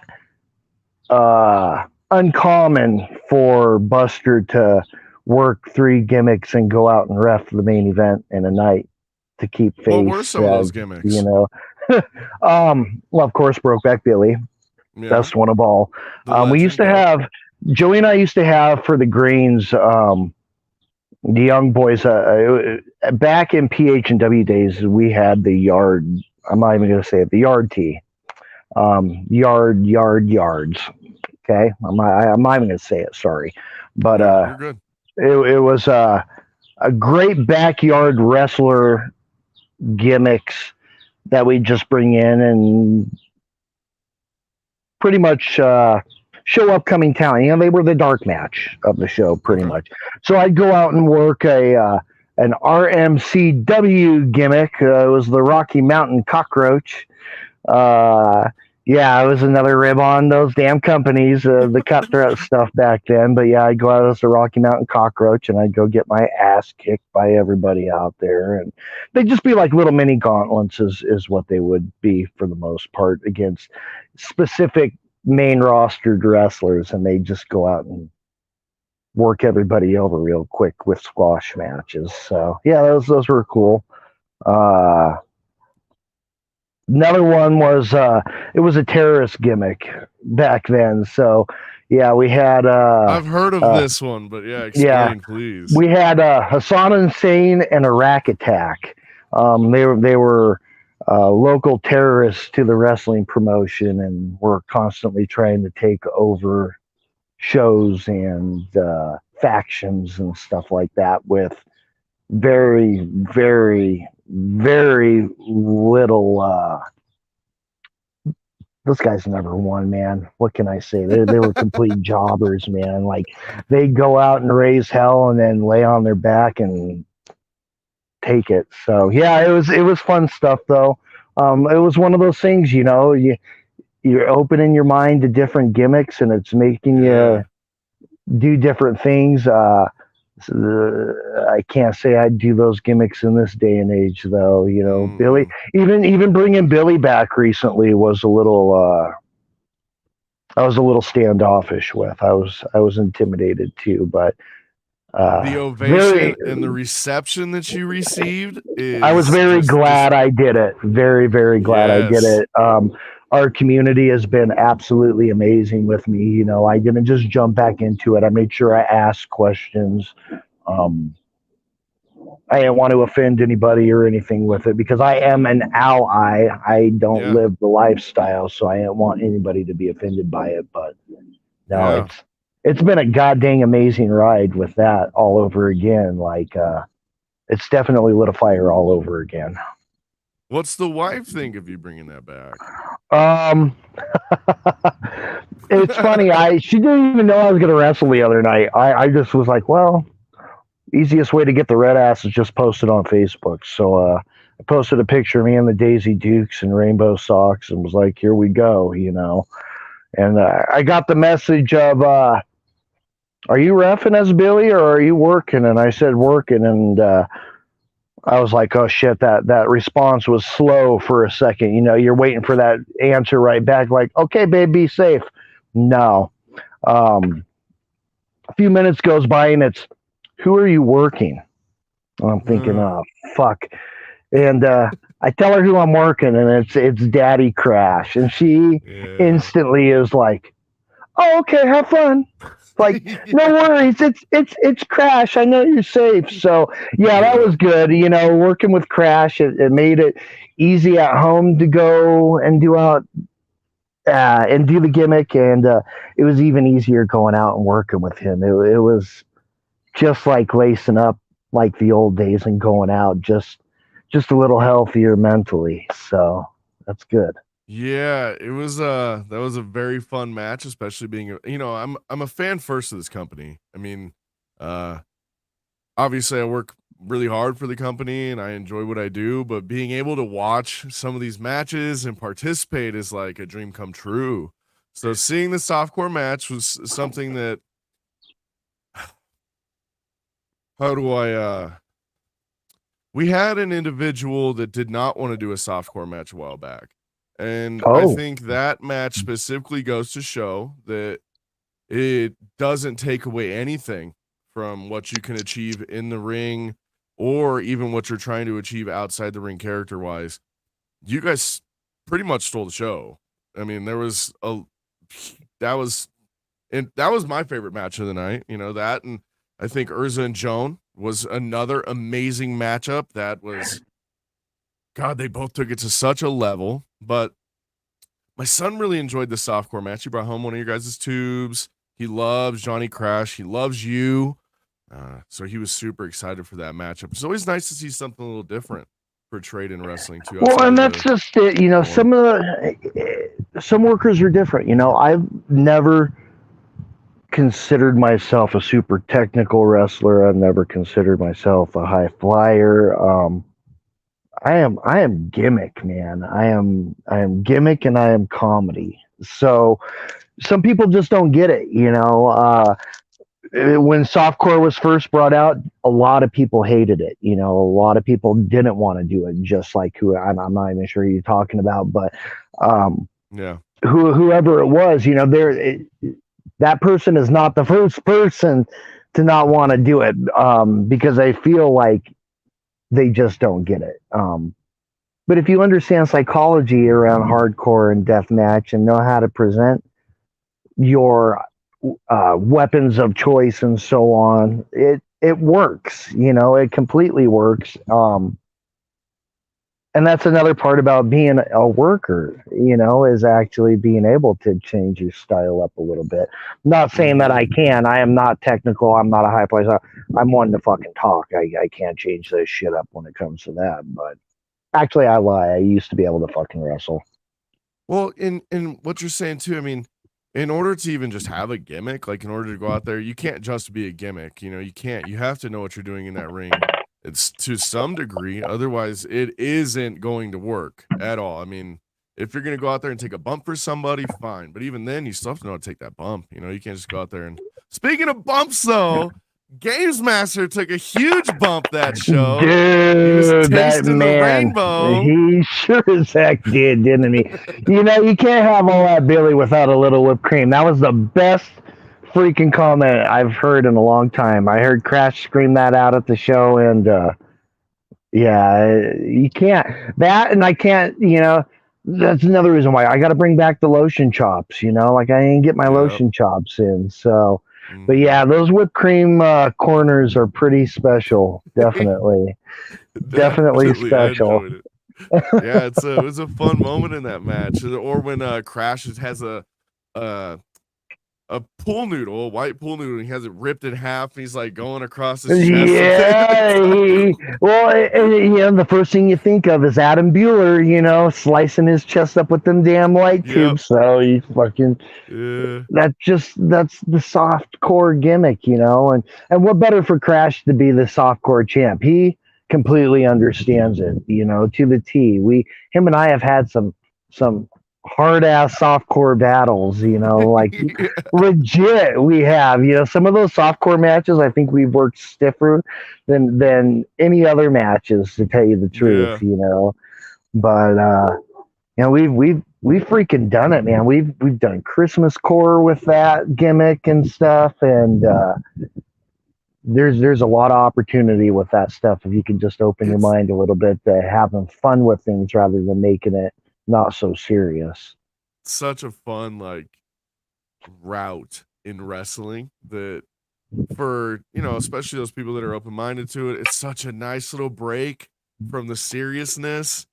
uncommon for Buster to work 3 gimmicks and go out and ref the main event in a night to keep What were face. some of those gimmicks? Well, of course, BrokeBack Billy, Yeah, best one of all. the We used legend. to Yep. have Joey and I used to have for the greens. The young boys back in PH and W days, we had the yard. I'm not even going to say it. The yard tee. Yards. Okay, I'm not even going to say it. Sorry, but Yeah, you're good. it was a great backyard wrestler gimmicks that we just bring in and pretty much show upcoming talent. You know, they were the dark match of the show, pretty Okay. much. So I'd go out and work an RMCW gimmick. It was the Rocky Mountain Cockroach. Yeah, it was another rib on those damn companies, the cutthroat stuff back then. But yeah, I'd go out as the Rocky Mountain Cockroach, and I'd go get my ass kicked by everybody out there, and they'd just be like little mini gauntlets, is what they would be for the most part against specific main rostered wrestlers, and they'd just go out and work everybody over real quick with squash matches. So yeah, those were cool. Uh, Another one was it was a terrorist gimmick back then. So yeah, we had I've heard of this one, but yeah, explain please. we had Hassan Hussein and Iraq Attack. They were local terrorists to the wrestling promotion and were constantly trying to take over shows and factions and stuff like that with very, very, very little. Those guys never won, man. What can I say? They were complete jobbers, man. Like they'd go out and raise hell and then lay on their back and take it. So yeah, it was fun stuff though. It was one of those things, you know, you're opening your mind to different gimmicks and it's making you do different things. I can't say I'd do those gimmicks in this day and age, though. You know, Billy, even bringing Billy back recently was a little. I was a little standoffish with. I was intimidated too, but the ovation and the reception that you received I was very glad I did it. Very, very glad I did it. Our community has been absolutely amazing with me. You know, I didn't just jump back into it. I made sure I asked questions. I didn't want to offend anybody or anything with it because I am an ally. I don't live the lifestyle, so I didn't want anybody to be offended by it. But no, it's been a goddamn amazing ride with that all over again. Like it's definitely lit a fire all over again. What's the wife think of you bringing that back? It's funny. She didn't even know I was going to wrestle the other night. I just was like, well, easiest way to get the red ass is just post it on Facebook. So I posted a picture of me in the Daisy Dukes and rainbow socks and was like, here we go, you know. And I got the message of, are you reffing as Billy or are you working? And I said working, and I was like, oh shit, that response was slow for a second. You know, you're waiting for that answer right back, like, okay, babe, be safe. No. A few minutes goes by and it's, who are you working? And I'm thinking, oh fuck. And I tell her who I'm working, and it's Daddy Crash. And she instantly is like, oh, okay, have fun. Like, no worries, it's Crash. I know you're safe. So yeah, that was good. You know, working with Crash, it made it easy at home to go and do and do the gimmick, and it was even easier going out and working with him. It was just like lacing up like the old days and going out just a little healthier mentally. So that's good. Yeah, it was that was a very fun match, especially being you know, I'm a fan first of this company. I mean, obviously I work really hard for the company and I enjoy what I do, but being able to watch some of these matches and participate is like a dream come true. So seeing the softcore match was something that how do I we had an individual that did not want to do a softcore match a while back. And I think that match specifically goes to show that it doesn't take away anything from what you can achieve in the ring or even what you're trying to achieve outside the ring character wise. You guys pretty much stole the show. I mean, that was my favorite match of the night, you know, that, and I think Urza and Joan was another amazing matchup. That was, God, they both took it to such a level. But my son really enjoyed the softcore match. He brought home one of your guys' tubes. He loves Johnny Crash. He loves you. So he was super excited for that matchup. It's always nice to see something a little different portrayed in wrestling too. Well, outside and of that's the just it. You know, some workers are different. You know, I've never considered myself a super technical wrestler. I've never considered myself a high flyer. I am gimmick, man. I am gimmick, and I am comedy. So some people just don't get it. You know, when softcore was first brought out, a lot of people hated it. You know, a lot of people didn't want to do it. Just like who I'm not even sure who you're talking about, but yeah. whoever it was, you know, that person is not the first person to not want to do it, because I feel like they just don't get it. But if you understand psychology around hardcore and deathmatch and know how to present your weapons of choice and so on, it works. You know, it completely works. And that's another part about being a worker, you know, is actually being able to change your style up a little bit. Not saying that I can. I am not technical. I'm not a high player. I'm one to fucking talk. I can't change this shit up when it comes to that. But actually, I lie. I used to be able to fucking wrestle. Well, in what you're saying too, I mean, in order to even just have a gimmick, like in order to go out there, you can't just be a gimmick. You know, you can't. You have to know what you're doing in that ring. It's to some degree. Otherwise, it isn't going to work at all. I mean, if you're going to go out there and take a bump for somebody, fine. But even then, you still have to know how to take that bump. You know, you can't just go out there and. Speaking of bumps, though, Games Master took a huge bump that show. He was Dude, that tasting the man, rainbow. he sure as heck did, didn't he? You know, you can't have all that Billy without a little whipped cream. That was the best freaking comment I've heard in a long time. I heard Crash scream that out at the show, and yeah, you can't. That, and I can't, you know, that's another reason why I got to bring back the lotion chops, you know, like I didn't get my lotion chops in. So, but yeah, those whipped cream corners are pretty special. Definitely. Definitely special. I enjoyed it. Yeah, it was a fun moment in that match. Or when Crash has a pool noodle, a white pool noodle, and he has it ripped in half, and he's like going across his chest. Yeah, you know, the first thing you think of is Adam Bueller, you know, slicing his chest up with them damn light tubes. So he fucking, that's the soft core gimmick, you know, and what better for Crash to be the soft core champ? He completely understands it, you know, to the T. Him and I have had some hard ass softcore battles, you know, like legit we have, you know, some of those softcore matches I think we've worked stiffer than any other matches, to tell you the truth, you know. But you know, we've freaking done it, man. We've done Christmas core with that gimmick and stuff, and there's a lot of opportunity with that stuff if you can just open your mind a little bit to having fun with things rather than making it not so serious. Such a fun like route in wrestling that for, you know, especially those people that are open-minded to it, it's such a nice little break from the seriousness.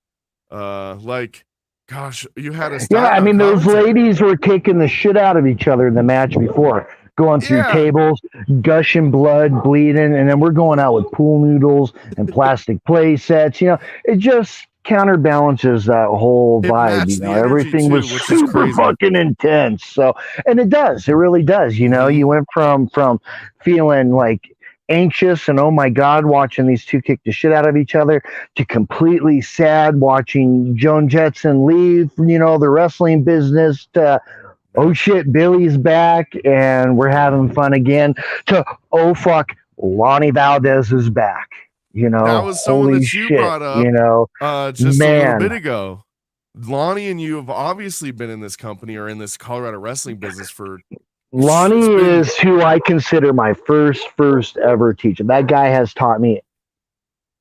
Like, gosh, you had a yeah, I mean, those ladies were kicking the shit out of each other in the match before, going through tables, gushing blood, bleeding, and then we're going out with pool noodles and plastic play sets. You know, it just counterbalances that whole vibe. You know, everything was super fucking intense. So, and it does, it really does. You know, you went from feeling like anxious and oh my god watching these two kick the shit out of each other to completely sad watching Joan Jetson leave, you know, the wrestling business, to oh shit, Billy's back and we're having fun again, to oh fuck, Lonnie Valdez is back. You know, that was someone that you brought up, you know, just a little bit ago. Lonnie and you have obviously been in this company or in this Colorado wrestling business for. Lonnie is who I consider my first ever teacher. That guy has taught me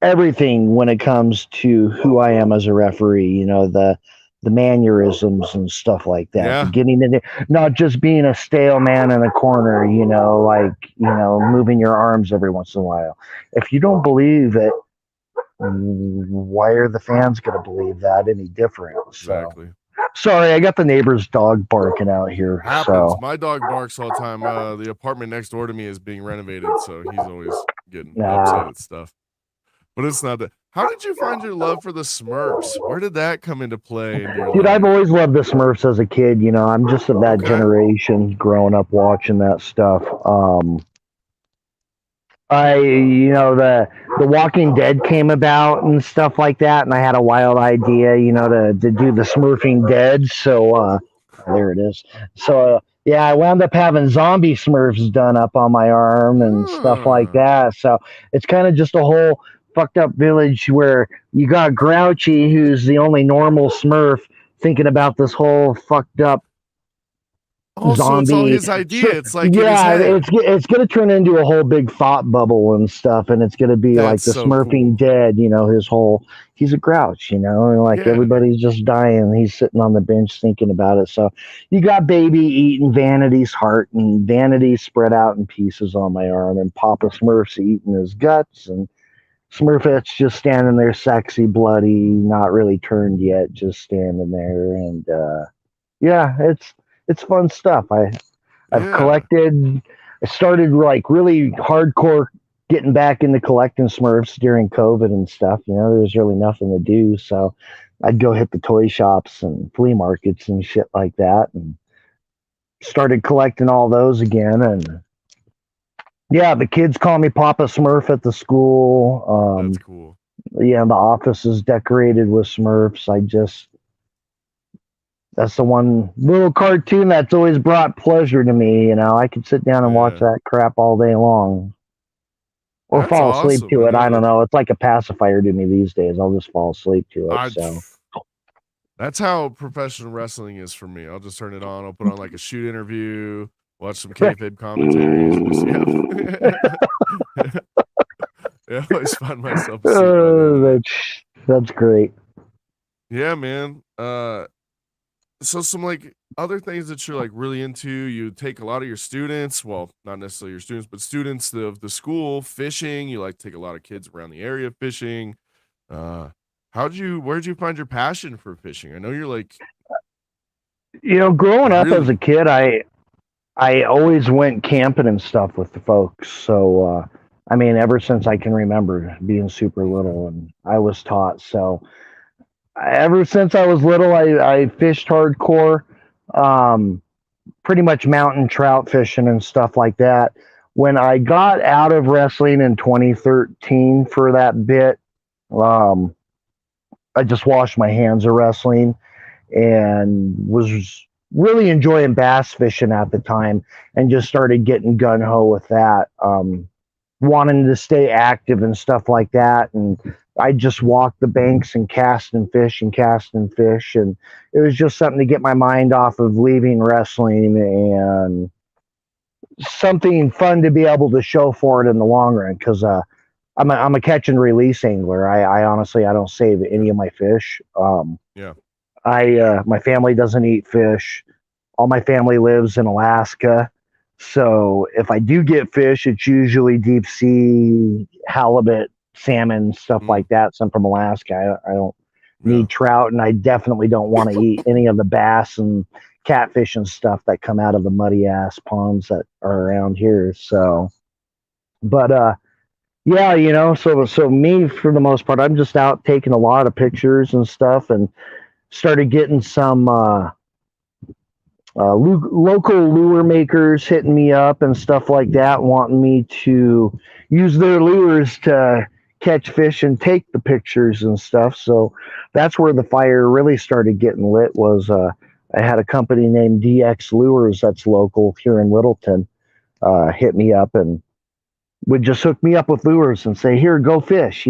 everything when it comes to who I am as a referee. You know, the mannerisms and stuff like that. Yeah. Getting in there, not just being a stale man in a corner, you know, like, you know, moving your arms every once in a while. If you don't believe it, why are the fans going to believe that any different? Exactly. So, sorry, I got the neighbor's dog barking out here. Happens. So. My dog barks all the time. The apartment next door to me is being renovated, so he's always getting upset at stuff. But it's not that. how did you find your love for the Smurfs? Where did that come into play into your Dude, I've life? always loved the Smurfs as a kid. You know, I'm just of that Okay. generation growing up watching that stuff. The Walking Dead came about and stuff like that, and I had a wild idea, to do the Smurfing Dead. So there it is. So yeah, I wound up having zombie Smurfs done up on my arm and stuff like Ah. that. So it's kind of just a whole fucked up village where you got Grouchy, who's the only normal Smurf, thinking about this whole fucked up Also, it's all zombie. his idea. So, It's like in his yeah, head. it's gonna turn into a whole big thought bubble and stuff, and it's gonna be like That's the so Smurfing cool. Dead. He's a grouch, and like Yeah. everybody's just dying. And he's sitting on the bench thinking about it. So you got Baby eating Vanity's heart, and Vanity spread out in pieces on my arm, and Papa Smurf's eating his guts, and Smurfette's just standing there, sexy, bloody, not really turned yet, just standing there, and yeah, it's fun stuff. I've Yeah. collected. I started like really hardcore getting back into collecting Smurfs during COVID and stuff. There was really nothing to do, so I'd go hit the toy shops and flea markets and shit like that, and started collecting all those again. And yeah, the kids call me Papa Smurf at the school. That's cool. Yeah, the office is decorated with Smurfs. That's the one little cartoon that's always brought pleasure to me. I could sit down and watch Yeah. that crap all day long or That's fall asleep awesome, to it. I don't man. know. It's like a pacifier to me these days. I'll just fall asleep to it. I So, That's how professional wrestling is for me. I'll just turn it on. I'll put on like a shoot interview, watch some kayfabe commentaries, and just yeah. Yeah, I always find myself asleep by the end of it. that's great. Yeah, man. So some like other things that you're like really into. You take a lot of your students, well, not necessarily your students, but students of the school fishing. You like take a lot of kids around the area fishing. Uh, where'd you find your passion for fishing? I know you're like Growing up as really a kid, I always went camping and stuff with the folks. So, I mean, ever since I can remember being super okay. little, and I was taught. So, ever since I was little, I fished hardcore, um, pretty much mountain trout fishing and stuff like that. When I got out of wrestling in 2013 for that bit, um, I just washed my hands of wrestling and was really enjoying bass fishing at the time, and just started getting gun ho with that. Wanting to stay active and stuff like that. And I just walked the banks and cast and fish and cast and fish. And it was just something to get my mind off of leaving wrestling, and something fun to be able to show for it in the long run. Cause, I'm a catch and release angler. I honestly, I don't save any of my fish. Yeah. My family doesn't eat fish. All my family lives in Alaska. So if I do get fish, it's usually deep sea, halibut, salmon, stuff Mm, like that. Some from Alaska. I don't yeah. need trout, and I definitely don't want to eat any of the bass and catfish and stuff that come out of the muddy ass ponds that are around here. So, but yeah, so me for the most part, I'm just out taking a lot of pictures and stuff, and started getting some local lure makers hitting me up and stuff like that, wanting me to use their lures to catch fish and take the pictures and stuff. So that's where the fire really started getting lit. Was I had a company named DX Lures that's local here in Littleton, hit me up and would just hook me up with lures and say, "Here, go fish,"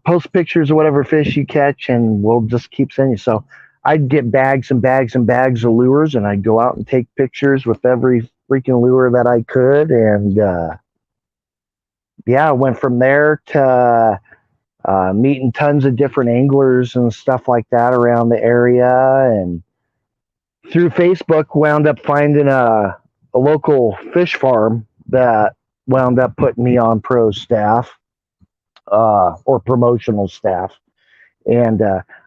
post pictures of whatever fish you catch, and we'll just keep sending you. So I'd get bags and bags and bags of lures, and I'd go out and take pictures with every freaking lure that I could. And yeah, I went from there to meeting tons of different anglers and stuff like that around the area. And through Facebook, wound up finding a local fish farm that wound up putting me on pro staff, or promotional staff. And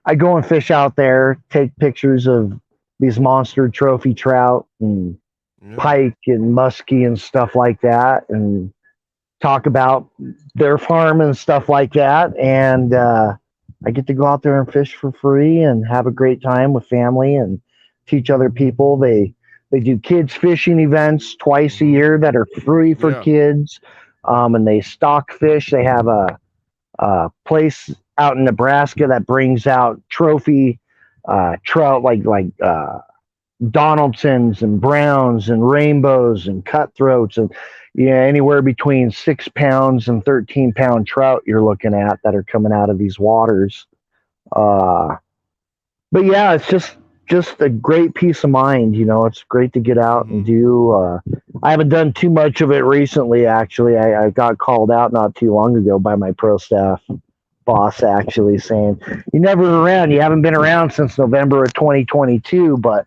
I go and fish out there, take pictures of these monster trophy trout and Yeah. pike and muskie and stuff like that. And talk about their farm and stuff like that. And I get to go out there and fish for free and have a great time with family and teach other people. They do kids fishing events twice a Mhm. year that are free for Yeah. kids, and they stock fish. They have a place out in Nebraska that brings out trophy trout like Donaldsons and Browns and rainbows and cutthroats and yeah, anywhere between 6 pounds and 13-pound trout you're looking at that are coming out of these waters. Uh, but yeah, it's just a great peace of mind. It's great to get out and Mhm. do. I haven't done too much of it recently. Actually, I got called out not too long ago by my pro staff boss, actually saying, "You never around. You haven't been around since November of 2022, but."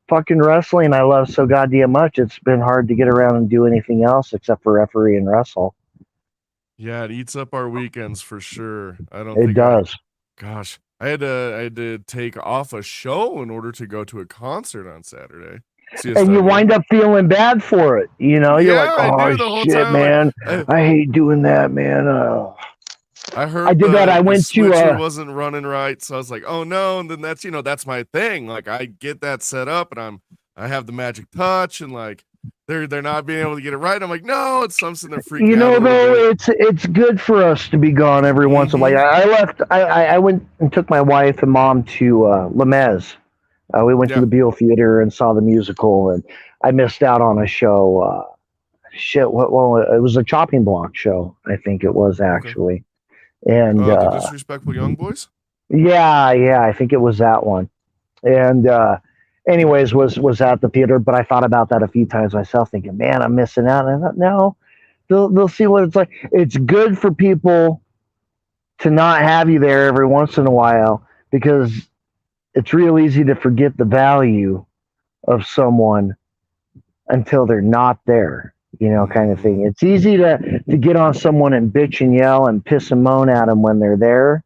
Fucking wrestling I love so goddamn much. It's been hard to get around and do anything else except for referee and wrestle. Yeah, it eats up our weekends for sure. I don't It think I does. gosh, I had to take off a show in order to go to a concert on Saturday. And you CSW. wind up feeling bad for it. You're like, Yeah, I oh do the whole shit, time. Like, man. I I hate doing that, man. I I heard did that. I the went to switcher wasn't running right, so I was like, "Oh no!" And then that's my thing. Like, I get that set up, and I have the magic touch, and like they're not being able to get it right. I'm like, "No!" It's something they're freaking out a little though bit. it's good for us to be gone every once in a while. Mm-hmm. I left. I went and took my wife and mom to Lemez. We went to Yeah. the Beale Theater and saw the musical, and I missed out on a show. Shit, what? Well, it was a chopping block show. I think it was Okay. actually, and The disrespectful young boys. yeah, I think it was that one. And anyways, was at the theater, but I thought about that a few times myself, thinking, man, I'm missing out. And I thought, no, they'll see what it's like. It's good for people to not have you there every once in a while because it's real easy to forget the value of someone until they're not there, kind of Mm-hmm. thing. It's easy to get on someone and bitch and yell and piss and moan at them when they're there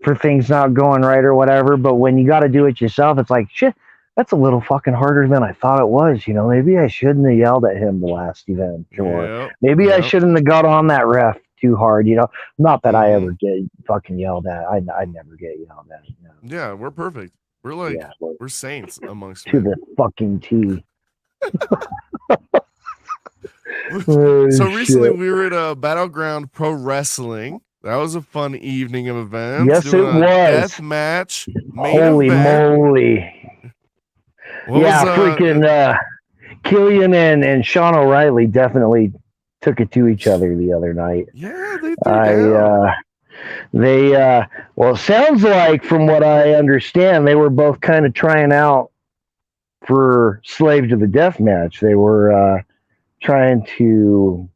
for things not going right or whatever. But when you got to do it yourself, it's like, shit, that's a little fucking harder than I thought it was. Maybe I shouldn't have yelled at him the last event, or Yep. maybe I Yep. shouldn't have got on that ref too hard. Not that I Mm-hmm. ever get fucking yelled at. I never get yelled at. Yeah, we're perfect. We're like Yeah, but we're saints amongst to men. the fucking T. Oh So recently shit. we were at a Battleground Pro Wrestling. That was a fun evening of events. Yes, Doing it a was. death match main Holy event. moly. What was Yeah, freaking Killian and Sean O'Reilly definitely took it to each other the other night. yeah, they threw I down. they well, it sounds like from what I understand, they were both kind of trying out for Slave to the Death match. They were trying to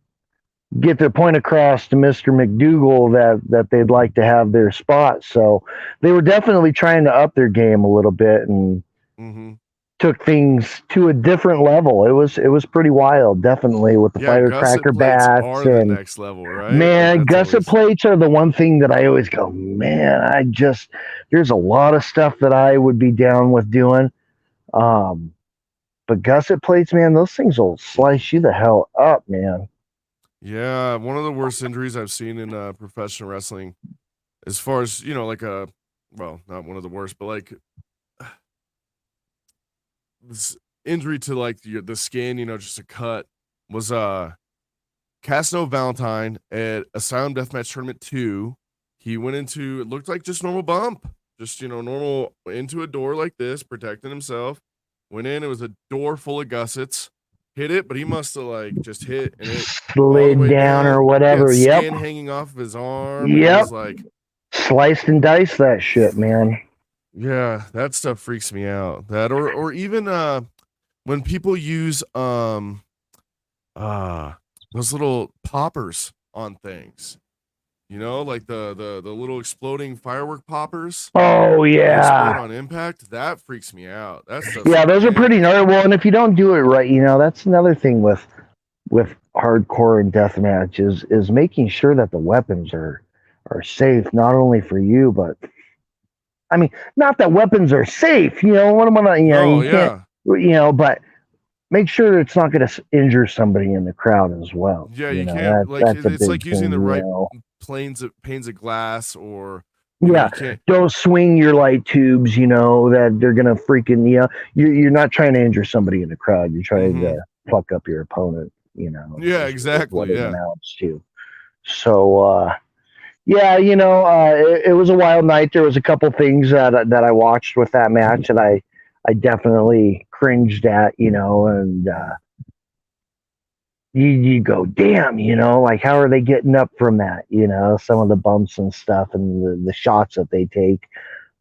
get their point across to Mr. McDougal that they'd like to have their spot. So they were definitely trying to up their game a little bit and Mm-hmm. took things to a different level. It was pretty wild, definitely with the Yeah, gusset firecracker plates bats are the and next level, right? Like man, that's gusset always plates are the one thing that I always go, man, there's a lot of stuff that I would be down with doing. Um, but gusset plates, man, those things will slice you the hell up, man. yeah, one of the worst injuries I've seen in professional wrestling, as far as like a well, not one of the worst, but like this injury to like the skin, just a cut, was Casno Valentine at a Silent Deathmatch Tournament 2. He went into it looked like just normal bump. Just normal into a door like this, protecting himself. Went in, it was a door full of gussets. Hit it, but he must have like just hit and it all the Slid way down or down. He had whatever. Yep. skin hanging off of his arm, and it Yep. was like, Sliced and diced that shit, man. yeah, that stuff freaks me out. That or even when people use those little poppers on things. Like the little exploding firework poppers Oh that explode yeah. on impact. That freaks me out. That stuff's Yeah, those are pretty intense. gnarly. Well, and if you don't do it right, that's another thing with hardcore and death matches is making sure that the weapons are safe, not only for you, but I mean, not that weapons are safe. What am I? No, You can't. yeah. But make sure it's not going to injure somebody in the crowd as well. Yeah, You you know, can't like that's a it's big like using thing. the You right know, panes of glass, or yeah, you can't. don't swing your light tubes. You know that they're going to freaking you're not trying to injure somebody in the crowd. You're trying Mm-hmm. to fuck up your opponent. You know, Yeah, is what exactly. it Yeah. amounts to. So yeah, it was a wild night. There was a couple things that I watched with that match that I definitely cringed at, and you go, damn, like how are they getting up from that? Some of the bumps and stuff and the shots that they take.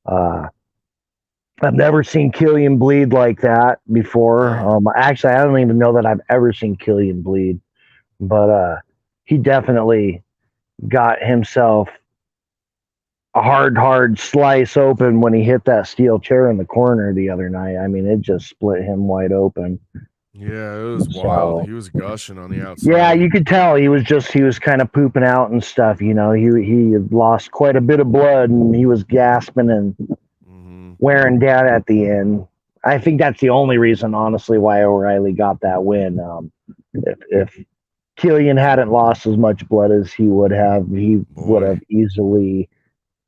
Uh, I've never seen Killian bleed like that before. Oh, Actually, I don't even know that I've ever seen Killian bleed, but he definitely got himself a hard slice open when he hit that steel chair in the corner the other night. I mean, it just split him wide open. yeah, it was wild. So He was gushing on the yeah, outside. you could tell he was kind of pooping out and stuff. He had lost quite a bit of blood and he was gasping and Mm-hmm. wearing down at the end. I think that's the only reason, honestly, why O'Reilly got that win. If Killian hadn't lost as much blood as he would Boy. have easily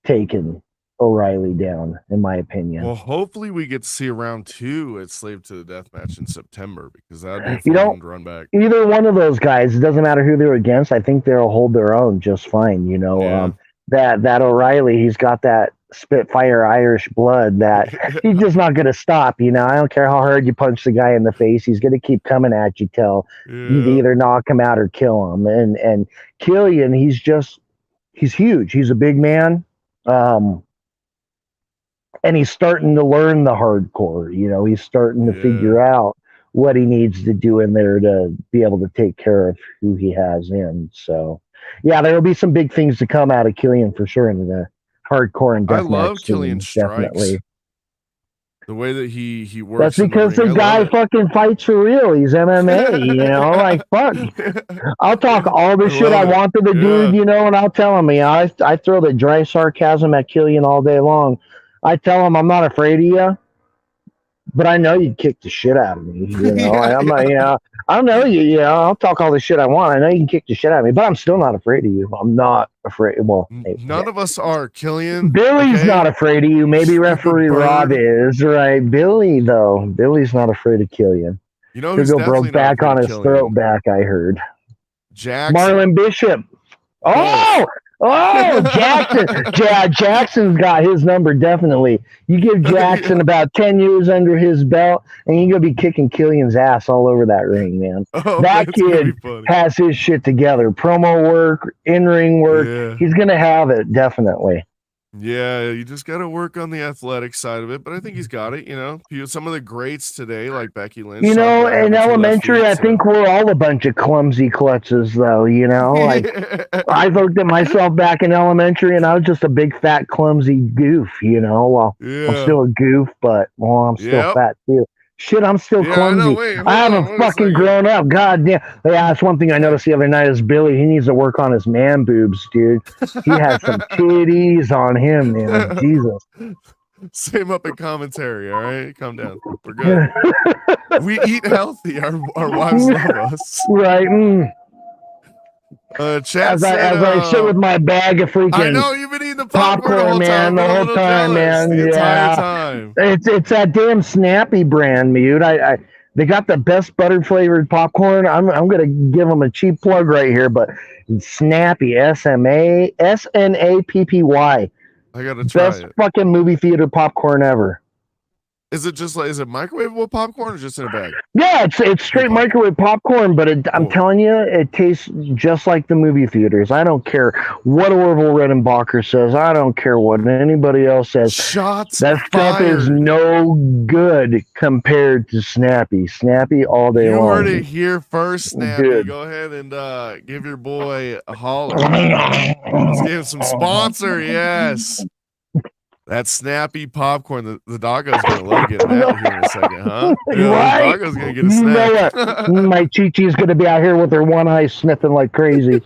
taken O'Reilly down, in my opinion. Well, hopefully we get to see a round 2 at Slave to the Death match in September, because that'd be a You fun know, one to run back. either one of those guys, it doesn't matter who they're against. I think they'll hold their own just fine. Yeah. That O'Reilly, he's got that Spitfire Irish blood that he's just not going to stop. I don't care how hard you punch the guy in the face, he's going to keep coming at you till you Yeah. either knock him out or kill him. And Killian, he's huge. He's a big man. And he's starting to learn the hardcore. He's starting to Yeah. figure out what he needs to do in there to be able to take care of who he has in. So, yeah, there will be some big things to come out of Killian for sure in the hardcore and I love deathmatch Killian scene. Definitely. strikes. The way that he That's works in the because ring. the I guy love fucking fights for real. He's MMA, like fuck. I'll talk all the I shit I love it. want to the dude, Yeah. and I'll tell him, I throw the dry sarcasm at Killian all day long. I tell him I'm not afraid of you, but I know you'd kick the shit out of me. Yeah, I'm not, I know you. I'll talk all the shit I want. I know you can kick the shit out of me, but I'm still not afraid of you. I'm not afraid. Well, None of us are, Killian. Billy's okay? not afraid of you. Maybe Stupid referee Rob bird. is, right? Billy though, Billy's not afraid of Killian. You know He'll who's go definitely broke not back afraid on of his throat Killian? back. I heard. Jackson. Marlon Bishop. Both. Oh, Jackson. Jackson's got his number definitely. You give Jackson Yeah. about 10 years under his belt, and you're going to be kicking Killian's ass all over that ring, man. Oh, That man, it's gonna be kid funny. has his shit together. Promo work, in-ring work. Yeah. He's going to have it, definitely. Yeah, you just got to work on the athletic side of it, but I think he's got it. Some of the greats today, like Becky Lynch, talk about having In 2 left elementary, feet, I so. think we're all a bunch of clumsy klutzes, though, Like, I looked at myself back in elementary, and I was just a big, fat, clumsy goof, Well, I'm Yeah. still a goof, but, I'm still Yep. fat, too. Shit, I'm still Yeah, I know. clumsy. Wait, hold I on. haven't Wait a fucking second. grown up. God damn. Yeah, that's one thing I noticed the other night is Billy. He needs to work on his man boobs, dude. He has some titties on him, man. Jesus. Same up in commentary, all right? Calm down. We're good. We eat healthy. Our wives love us. Right. Chat As said, I sit with my bag of freaking I know you've been eating the popcorn the whole time. man, I've the been a whole little time, jealous man. the entire Yeah, time. it's that damn Snappy brand, dude. They got the best butter flavored popcorn. I'm gonna give them a cheap plug right here, but Snappy, SNAPPY, I gotta try best it. fucking movie theater popcorn ever. Is it microwavable popcorn or just in a bag? Yeah, it's straight microwave popcorn, but I'm telling you, it tastes just like the movie theaters. I don't care what Orville Redenbacher says. I don't care what anybody else says. Shots That stuff is fired. no good compared to Snappy. Snappy all day long. You heard it here first, Snappy. Dude. Go ahead and give your boy a holler. Let's give him some sponsor. Yes. That Snappy popcorn. The doggo's going to love getting that here in a second, huh? Yeah, Right? the doggo's going to get a snack. My Chi-Chi's going to be out here with her one eye sniffing like crazy.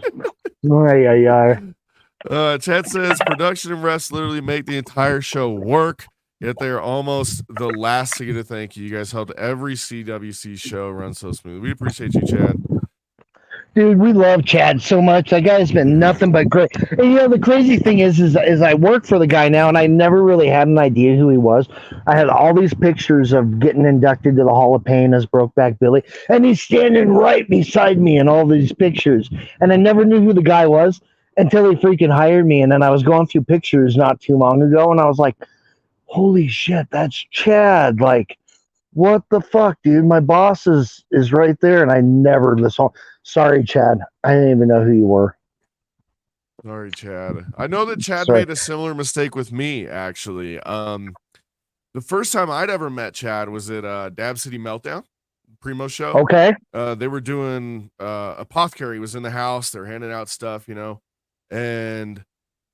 Chat says production and rest literally make the entire show work. Yet they are almost the last to get a thank you. You guys helped every CWC show run so smooth. We appreciate you, Chad. Dude, we love Chad so much. That guy's been nothing but great. And you know, the crazy thing is I work for the guy now, and I never really had an idea who he was. I had all these pictures of getting inducted to the Hall of Fame as BrokeBack Billy, and he's standing right beside me in all these pictures. And I never knew who the guy was until he freaking hired me. And then I was going through pictures not too long ago, and I was like, holy shit, that's Chad. Like, what the fuck, dude? My boss is right there, and I never this whole. Sorry, Chad. I didn't even know who you were. Sorry, Chad. I know that Chad Sorry. made a similar mistake with me, actually. The first time I'd ever met Chad was at Dab City Meltdown, Primo show. Okay. They were doing Apothecary was in the house. They're handing out stuff, you know, and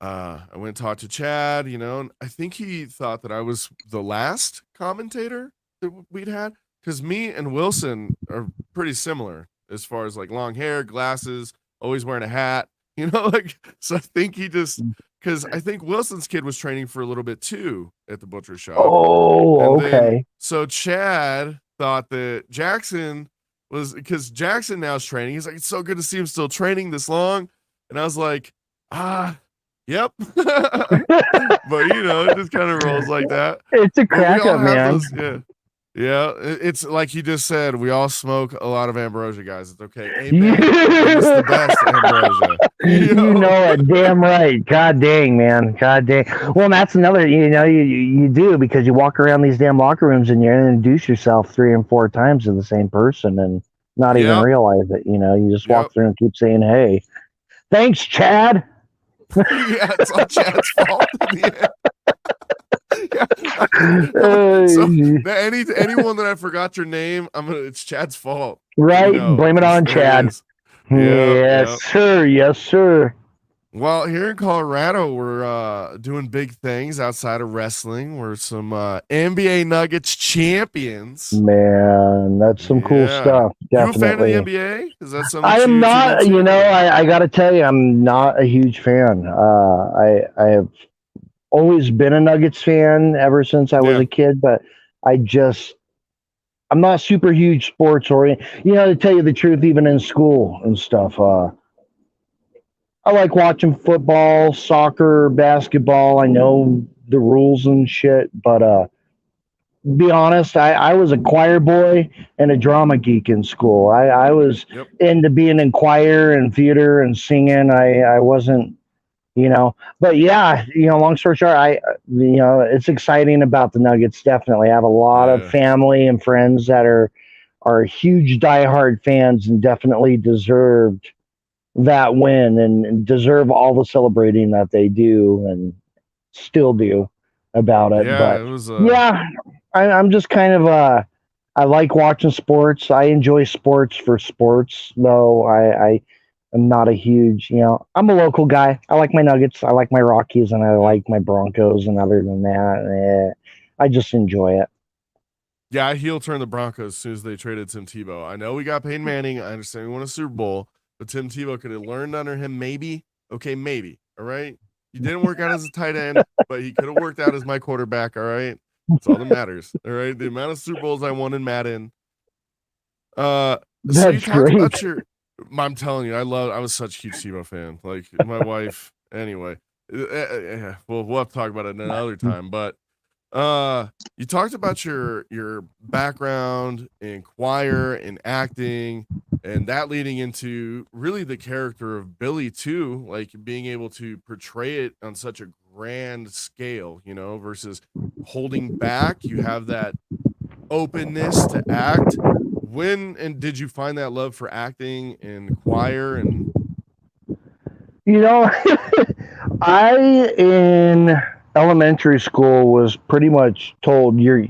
I went and talked to Chad, you know, and I think he thought that I was the last commentator that we'd had, because me and Wilson are pretty similar as far as like long hair, glasses, always wearing a hat, you know, like, so I think he just, because I think Wilson's kid was training for a little bit too at the butcher shop. Oh, okay. So Chad thought that Jackson was, because Jackson now is training. He's like, it's so good to see him still training this long. And I was like, yep. But you know, it just kind of rolls like that. It's a crack up, man. Yeah, it's like you just said, we all smoke a lot of ambrosia, guys. It's okay. Amen. It's the best ambrosia. You know it, damn right. God dang, man. God dang. Well, that's another, you know, you do, because you walk around these damn locker rooms and you introduce yourself 3 and 4 times to the same person and not even realize it. You know, you just walk through and keep saying, hey, thanks, Chad. Yeah, it's all Chad's fault in the end. So anyone that I forgot your name, it's Chad's fault. Right, you know, blame it on Chad. Yes, sir. Yes, sir. Well, here in Colorado, we're doing big things outside of wrestling. We're some NBA Nuggets champions. Man, that's some cool stuff. Definitely. You a fan of the NBA? Is that something? I am not. You know, I got to tell you, I'm not a huge fan. I have always been a Nuggets fan ever since I was a kid, but I'm not super huge sports oriented. You know, to tell you the truth, even in school and stuff, I like watching football, soccer, basketball. I know the rules and shit, but be honest, I was a choir boy and a drama geek in school. I was into being in choir and theater and singing. I wasn't, you know, but yeah, you know, long story short, you know, it's exciting about the Nuggets. Definitely. I have a lot of family and friends that are huge diehard fans and definitely deserved that win and deserve all the celebrating that they do and still do about it. But it was, I'm just kind of I like watching sports. I enjoy sports for sports, though. I'm not a huge, you know, I'm a local guy. I like my Nuggets, I like my Rockies, and I like my Broncos. And other than that, I just enjoy it. Yeah, I heel turned the Broncos as soon as they traded Tim Tebow. I know we got Peyton Manning. I understand we won a Super Bowl, but Tim Tebow could have learned under him, maybe. Okay, maybe. All right. He didn't work out as a tight end, but he could have worked out as my quarterback. All right. That's all that matters. All right. The amount of Super Bowls I won in Madden. So you talked about I'm telling you, I was such a huge Tebow fan. Like my wife, anyway. We'll have to talk about it another time. But you talked about your background in choir and acting, and that leading into really the character of Billy too, like being able to portray it on such a grand scale, you know, versus holding back. You have that openness to act. When and did you find that love for acting and choir? And you know, I in elementary school was pretty much told you're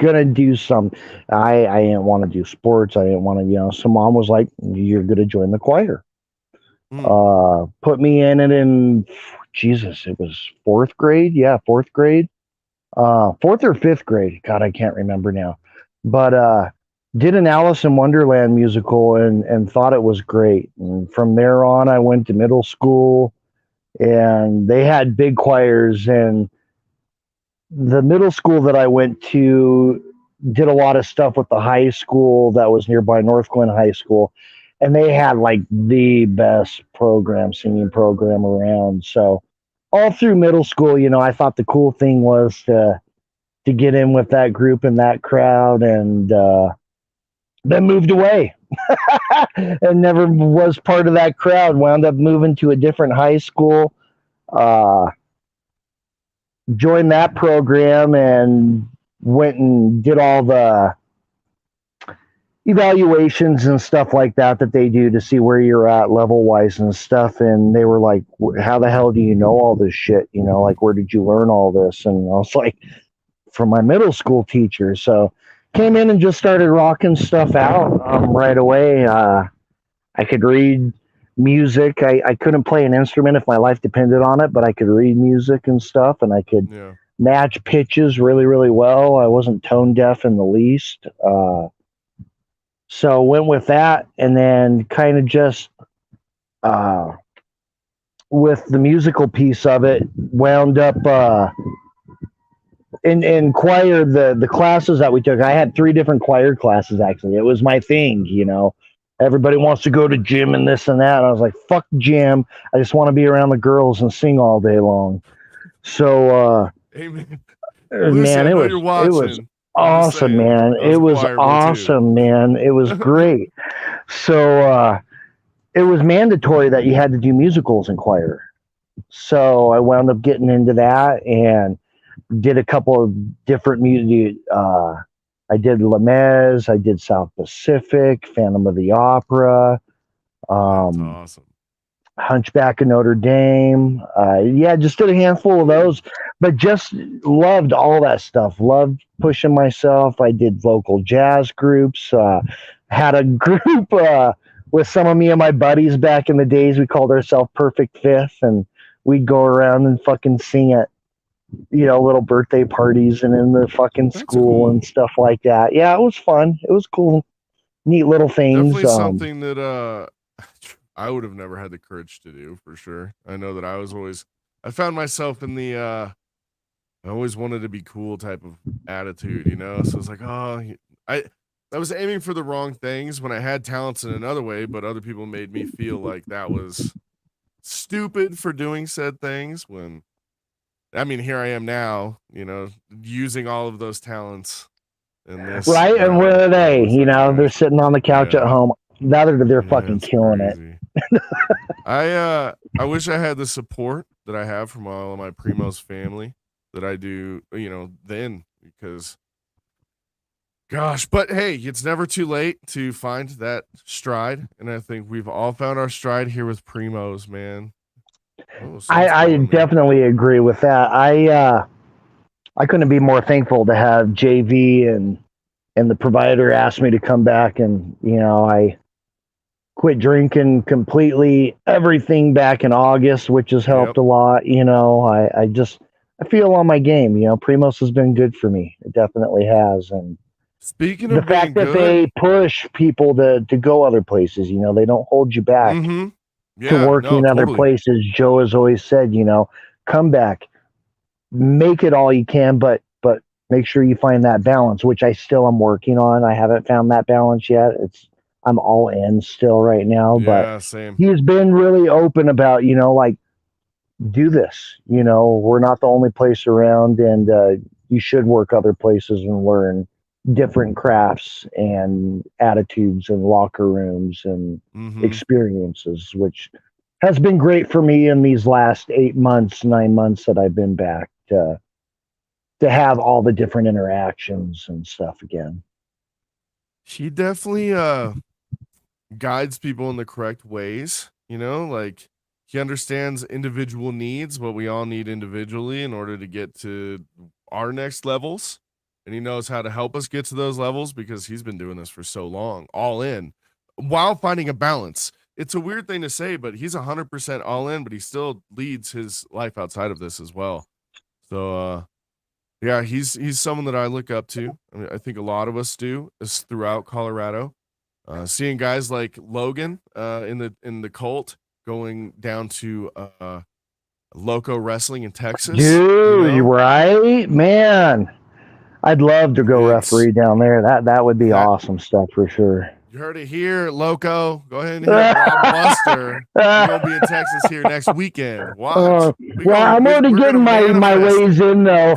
gonna do some. I didn't want to do sports. I didn't want to, you know. So mom was like, "You're gonna join the choir." Put me in it in Jesus. It was 4th grade. Yeah, 4th grade. 4th or 5th grade. God, I can't remember now. But did an Alice in Wonderland musical and thought it was great. And from there on, I went to middle school, and they had big choirs, and the middle school that I went to did a lot of stuff with the high school that was nearby, North Glen High School, and they had like the best program, singing program around. So all through middle school, I thought the cool thing was to get in with that group and that crowd, and then moved away and never was part of that crowd. Wound up moving to a different high school. Uh, Joined that program and went and did all the evaluations and stuff like that they do to see where you're at level wise and stuff. And they were like, how the hell do you know all this shit? Like, where did you learn all this? And I was like, from my middle school teacher. So came in and just started rocking stuff out right away. I could read music. I couldn't play an instrument if my life depended on it, but I could read music and stuff, and I could Yeah. match pitches really, really well. I wasn't tone deaf in the least. So went with that, and then kind of just with the musical piece of it, wound up in choir. The classes that we took, I had 3 different choir classes. Actually, it was my thing. Everybody wants to go to gym and this and that. And I was like, fuck gym. I just want to be around the girls and sing all day long. So, Amen. Lucy, man, I it know was you're it was watching. I'm just awesome, saying. man. I It was a was choir boy too. awesome, man. It was great. So, it was mandatory that you had to do musicals in choir. So I wound up getting into that and did a couple of different music. I did Les Mis, I did South Pacific, Phantom of the Opera, That's um, awesome. Hunchback of Notre Dame. Yeah, just did a handful of Ooh. those, but just loved all that stuff. Loved pushing myself. I did local jazz groups. Had a group with some of me and my buddies back in the days. We called ourselves Perfect Fifth, and we'd go around and fucking sing at little birthday parties and in the fucking That's school and cool. stuff like that. Yeah, it was fun. It was cool, neat little things. Definitely something that I would have never had the courage to do for sure. I know that I found myself in the I always wanted to be cool type of attitude. So it's like, I I was aiming for the wrong things when I had talents in another way, but other people made me feel like that was stupid for doing said things when I mean, here I am now, using all of those talents in this Right? And realm. where are And I they? was like, They're sitting on the couch at yeah, home. They're yeah, fucking it's killing it. crazy. I wish I had the support that I have from all of my Primos family that I do, then because gosh, but hey, it's never too late to find that stride. And I think we've all found our stride here with Primos, man. Oh, someone's I calling me. definitely agree with that. I couldn't be more thankful to have JV and the provider asked me to come back, and I quit drinking completely, everything back in August, which has helped Yep. a lot. I feel on my game. Primos has been good for me. It definitely has. And Speaking the of fact being that good, they push people to go other places, they don't hold you back mm-hmm. to Yeah, no, working other totally. places. Joe has always said, come back, make it all you can, but make sure you find that balance, which I still am working on. I haven't found that balance yet. I'm all in still right now, but Yeah, same. he's been really open about, like, do this. We're not the only place around, and you should work other places and learn different crafts and attitudes and locker rooms and Mm-hmm. experiences, which has been great for me in these last 8 months, 9 months that I've been back to have all the different interactions and stuff again. He definitely guides people in the correct ways, like he understands individual needs, what we all need individually in order to get to our next levels. And he knows how to help us get to those levels because he's been doing this for so long, all in, while finding a balance. It's a weird thing to say, but he's 100% all in, but he still leads his life outside of this as well. So yeah, he's someone that I look up to. I mean, I think a lot of us do is throughout Colorado. Seeing guys like Logan in the cult going down to loco wrestling in Texas. Dude, right, man. I'd love to go referee down there. That would be awesome stuff for sure. You heard it here, Loco. Go ahead and hit Rob Buster. We're gonna be in Texas here next weekend. Watch. I'm already getting my ways in though.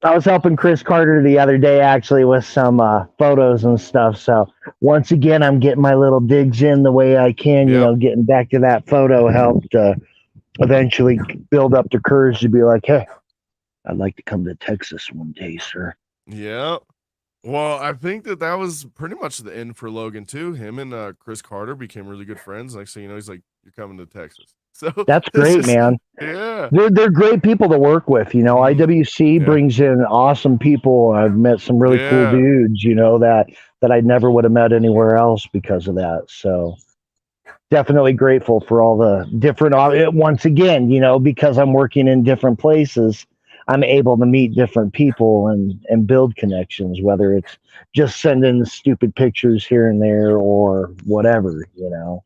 I was helping Chris Carter the other day actually with some photos and stuff. So once again, I'm getting my little digs in the way I can. You know, getting back to that photo helped eventually build up the courage to be like, hey, I'd like to come to Texas one day, sir. Yeah. Well, I think that was pretty much the end for Logan too. Him and Chris Carter became really good friends. Next thing you know, he's like, "You're coming to Texas." So that's great, man. Yeah, they're great people to work with. You know, IWC brings in awesome people. I've met some really cool dudes. You know that I never would have met anywhere else because of that. So definitely grateful for all the different. Once again, you know, because I'm working in different places, I'm able to meet different people and build connections, whether it's just sending stupid pictures here and there or whatever, you know.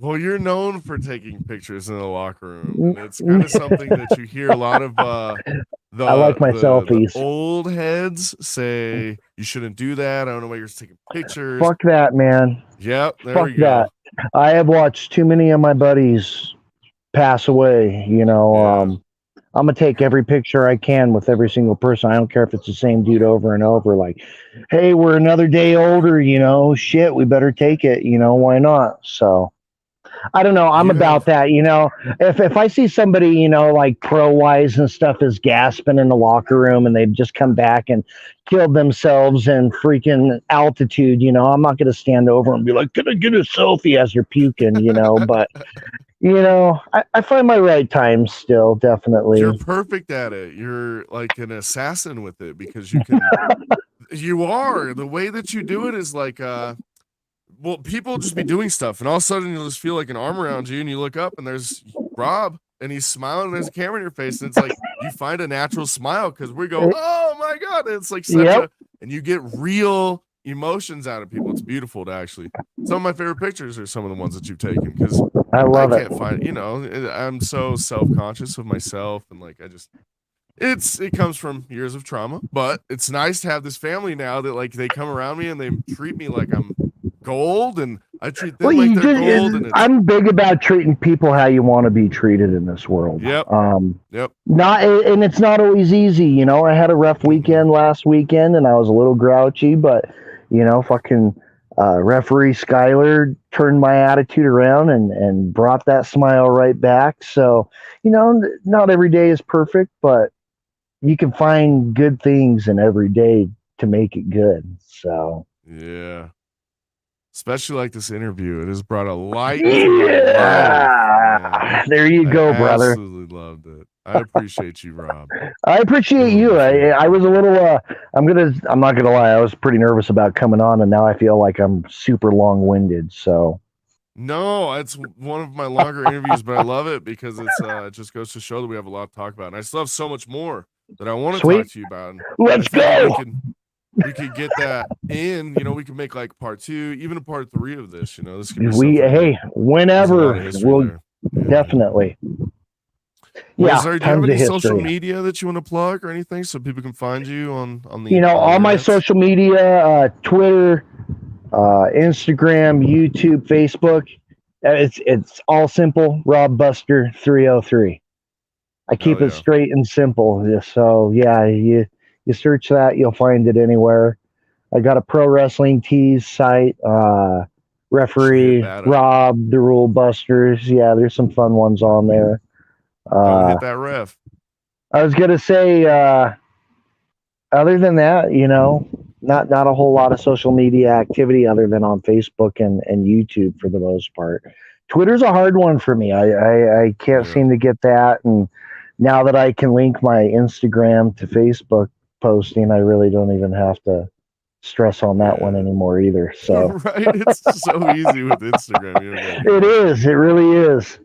Well, you're known for taking pictures in the locker room, and it's kind of something that you hear a lot of I like my selfies. The old heads say you shouldn't do that. I don't know why you're taking pictures. Fuck that, man. Yep, there Fuck we go. That. I have watched too many of my buddies pass away, you know. I'm gonna take every picture I can with every single person. I don't care if it's the same dude over and over. Like, hey, we're another day older, you know. Shit, we better take it, you know. Why not? So, I don't know. I'm about that, you know. If I see somebody, you know, like pro wise and stuff is gasping in the locker room and they've just come back and killed themselves in freaking altitude, you know, I'm not gonna stand over and be like, "Can I get a selfie?" as you're puking, you know, but. You know, I find my right time still, definitely. You're perfect at it. You're like an assassin with it because you can. You are. The way that you do it is like, well, people just be doing stuff, and all of a sudden you'll just feel like an arm around you, and you look up, and there's Rob, and he's smiling, and there's a camera in your face, and it's like you find a natural smile because we go, "Oh my god!" And it's like such and you get real emotions out of people. It's beautiful to actually. Some of my favorite pictures are some of the ones that you've taken because I can't find, you know, I'm so self-conscious of myself and like it comes from years of trauma, but it's nice to have this family now that like they come around me and they treat me like I'm gold and I treat them like they're gold. And I'm big about treating people how you want to be treated in this world. Yep. And it's not always easy, you know. I had a rough weekend last weekend and I was a little grouchy, but you know, fucking referee Skyler turned my attitude around and brought that smile right back. So, you know, not every day is perfect, but you can find good things in every day to make it good. So, yeah. Especially like this interview. It has brought a light. Yeah. There you go, brother. Absolutely loved it. I appreciate you, Rob. I appreciate you. I was a little I'm not gonna lie, I was pretty nervous about coming on and now I feel like I'm super long-winded. So no, it's one of my longer interviews, but I love it because it's it just goes to show that we have a lot to talk about. And I still have so much more that I want to talk to you about. Let's go. We could get that in, you know, we can make like part 2, even a part 3 of this, you know. This could be whenever we'll definitely. Well, do you have any social media that you want to plug or anything so people can find you on the you know, all my social media, Twitter, Instagram, YouTube, Facebook. It's all simple. Rob Buster 303. I keep it straight and simple. So yeah, you search that, you'll find it anywhere. I got a pro wrestling tees site, referee Rob the Rule Busters. Yeah, there's some fun ones on there. Don't hit that ref. I was gonna say, other than that, you know, not a whole lot of social media activity other than on Facebook and YouTube for the most part. Twitter's a hard one for me. I can't seem to get that, and now that I can link my Instagram to Facebook posting, I really don't even have to stress on that one anymore either. So right, it's so easy with Instagram. It is. It really is.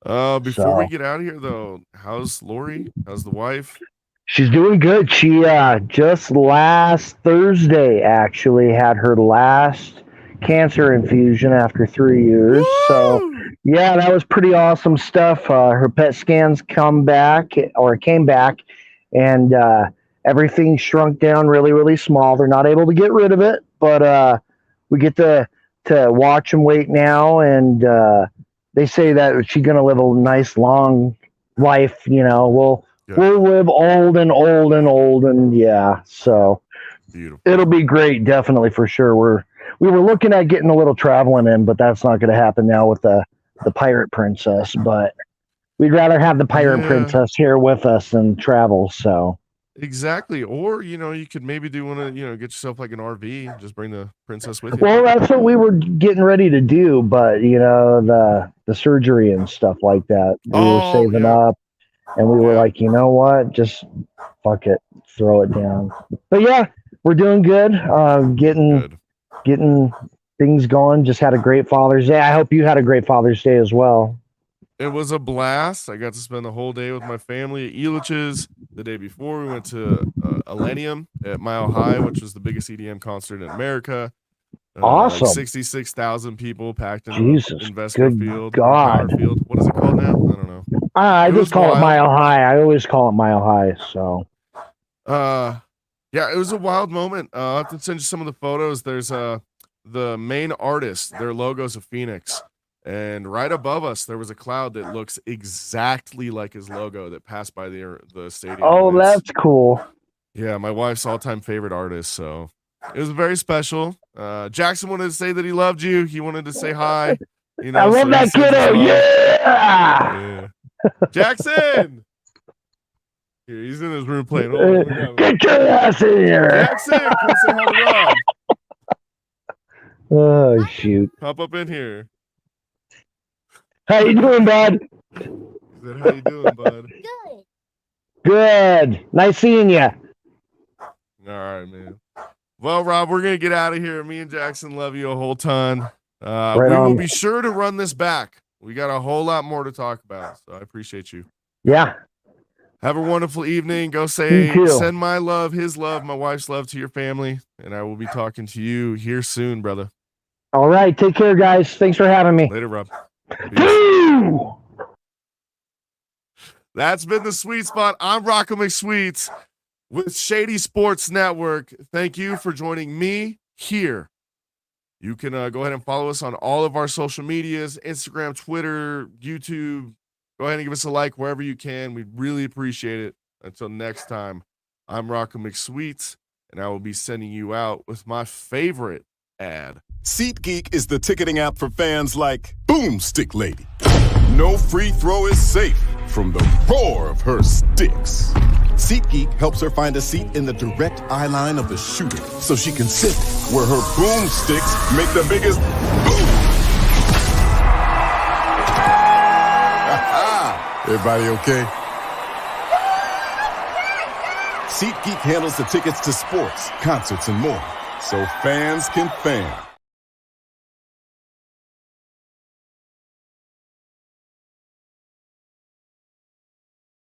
Before we get out of here, though, how's Lori? How's the wife? She's doing good. She just last Thursday actually had her last cancer infusion after 3 years. Woo! So, yeah, that was pretty awesome stuff. Her PET scans came back, and everything shrunk down really, really small. They're not able to get rid of it, but we get to watch and wait now. And they say that she's going to live a nice, long life. We'll live old and old and old, and yeah, so beautiful. It'll be great, definitely, for sure. We were looking at getting a little traveling in, but that's not going to happen now with the pirate princess. But we'd rather have the pirate princess here with us than travel. So exactly, or you could maybe do one of get yourself like an RV, just bring the princess with you. Well, that's what we were getting ready to do, but the surgery and stuff like that, we were saving up, and we were like, you know what, just fuck it, throw it down. But yeah, we're doing good. Getting things going. Just had a great Father's Day. I hope you had a great Father's Day as well. It was a blast. I got to spend the whole day with my family at Elitch's. The day before, we went to Millennium at Mile High, which was the biggest EDM concert in America. Awesome. Like 66,000 people packed in investment field. God. Power field. What is it called now? I don't know. I just call it Mile High. I always call it Mile High. So. Yeah, it was a wild moment. I'll have to send you some of the photos. There's the main artist. Their logo's a phoenix. And right above us, there was a cloud that looks exactly like his logo that passed by the stadium. Oh, that's cool. Yeah, my wife's all-time favorite artist, so it was very special. Jackson wanted to say that he loved you. He wanted to say hi. I love that kiddo. Yeah. Jackson! Here, he's in his room playing. Get your ass in here. Jackson, come say hi to Rob. Oh, shoot. Pop up in here. How you doing, bud? He said, how you doing, bud? Good. Nice seeing you. All right, man. Well, Rob, we're going to get out of here. Me and Jackson love you a whole ton. We will be sure to run this back. We got a whole lot more to talk about, so I appreciate you. Yeah. Have a wonderful evening. Go send my love, his love, my wife's love to your family, and I will be talking to you here soon, brother. All right. Take care, guys. Thanks for having me. Later, Rob. That's been the Sweet Spot. I'm Rocco McSweets with Shady Sports Network. Thank you for joining me here. You can go ahead and follow us on all of our social medias, Instagram, Twitter, YouTube. Go ahead and give us a like wherever you can. We'd really appreciate it. Until next time, I'm Rocco McSweets, and I will be sending you out with my favorite ad. SeatGeek is the ticketing app for fans like Boomstick Lady. No free throw is safe from the roar of her sticks. SeatGeek helps her find a seat in the direct eye line of the shooter so she can sit where her boomsticks make the biggest boom. Everybody okay? SeatGeek handles the tickets to sports, concerts, and more, so fans can fan.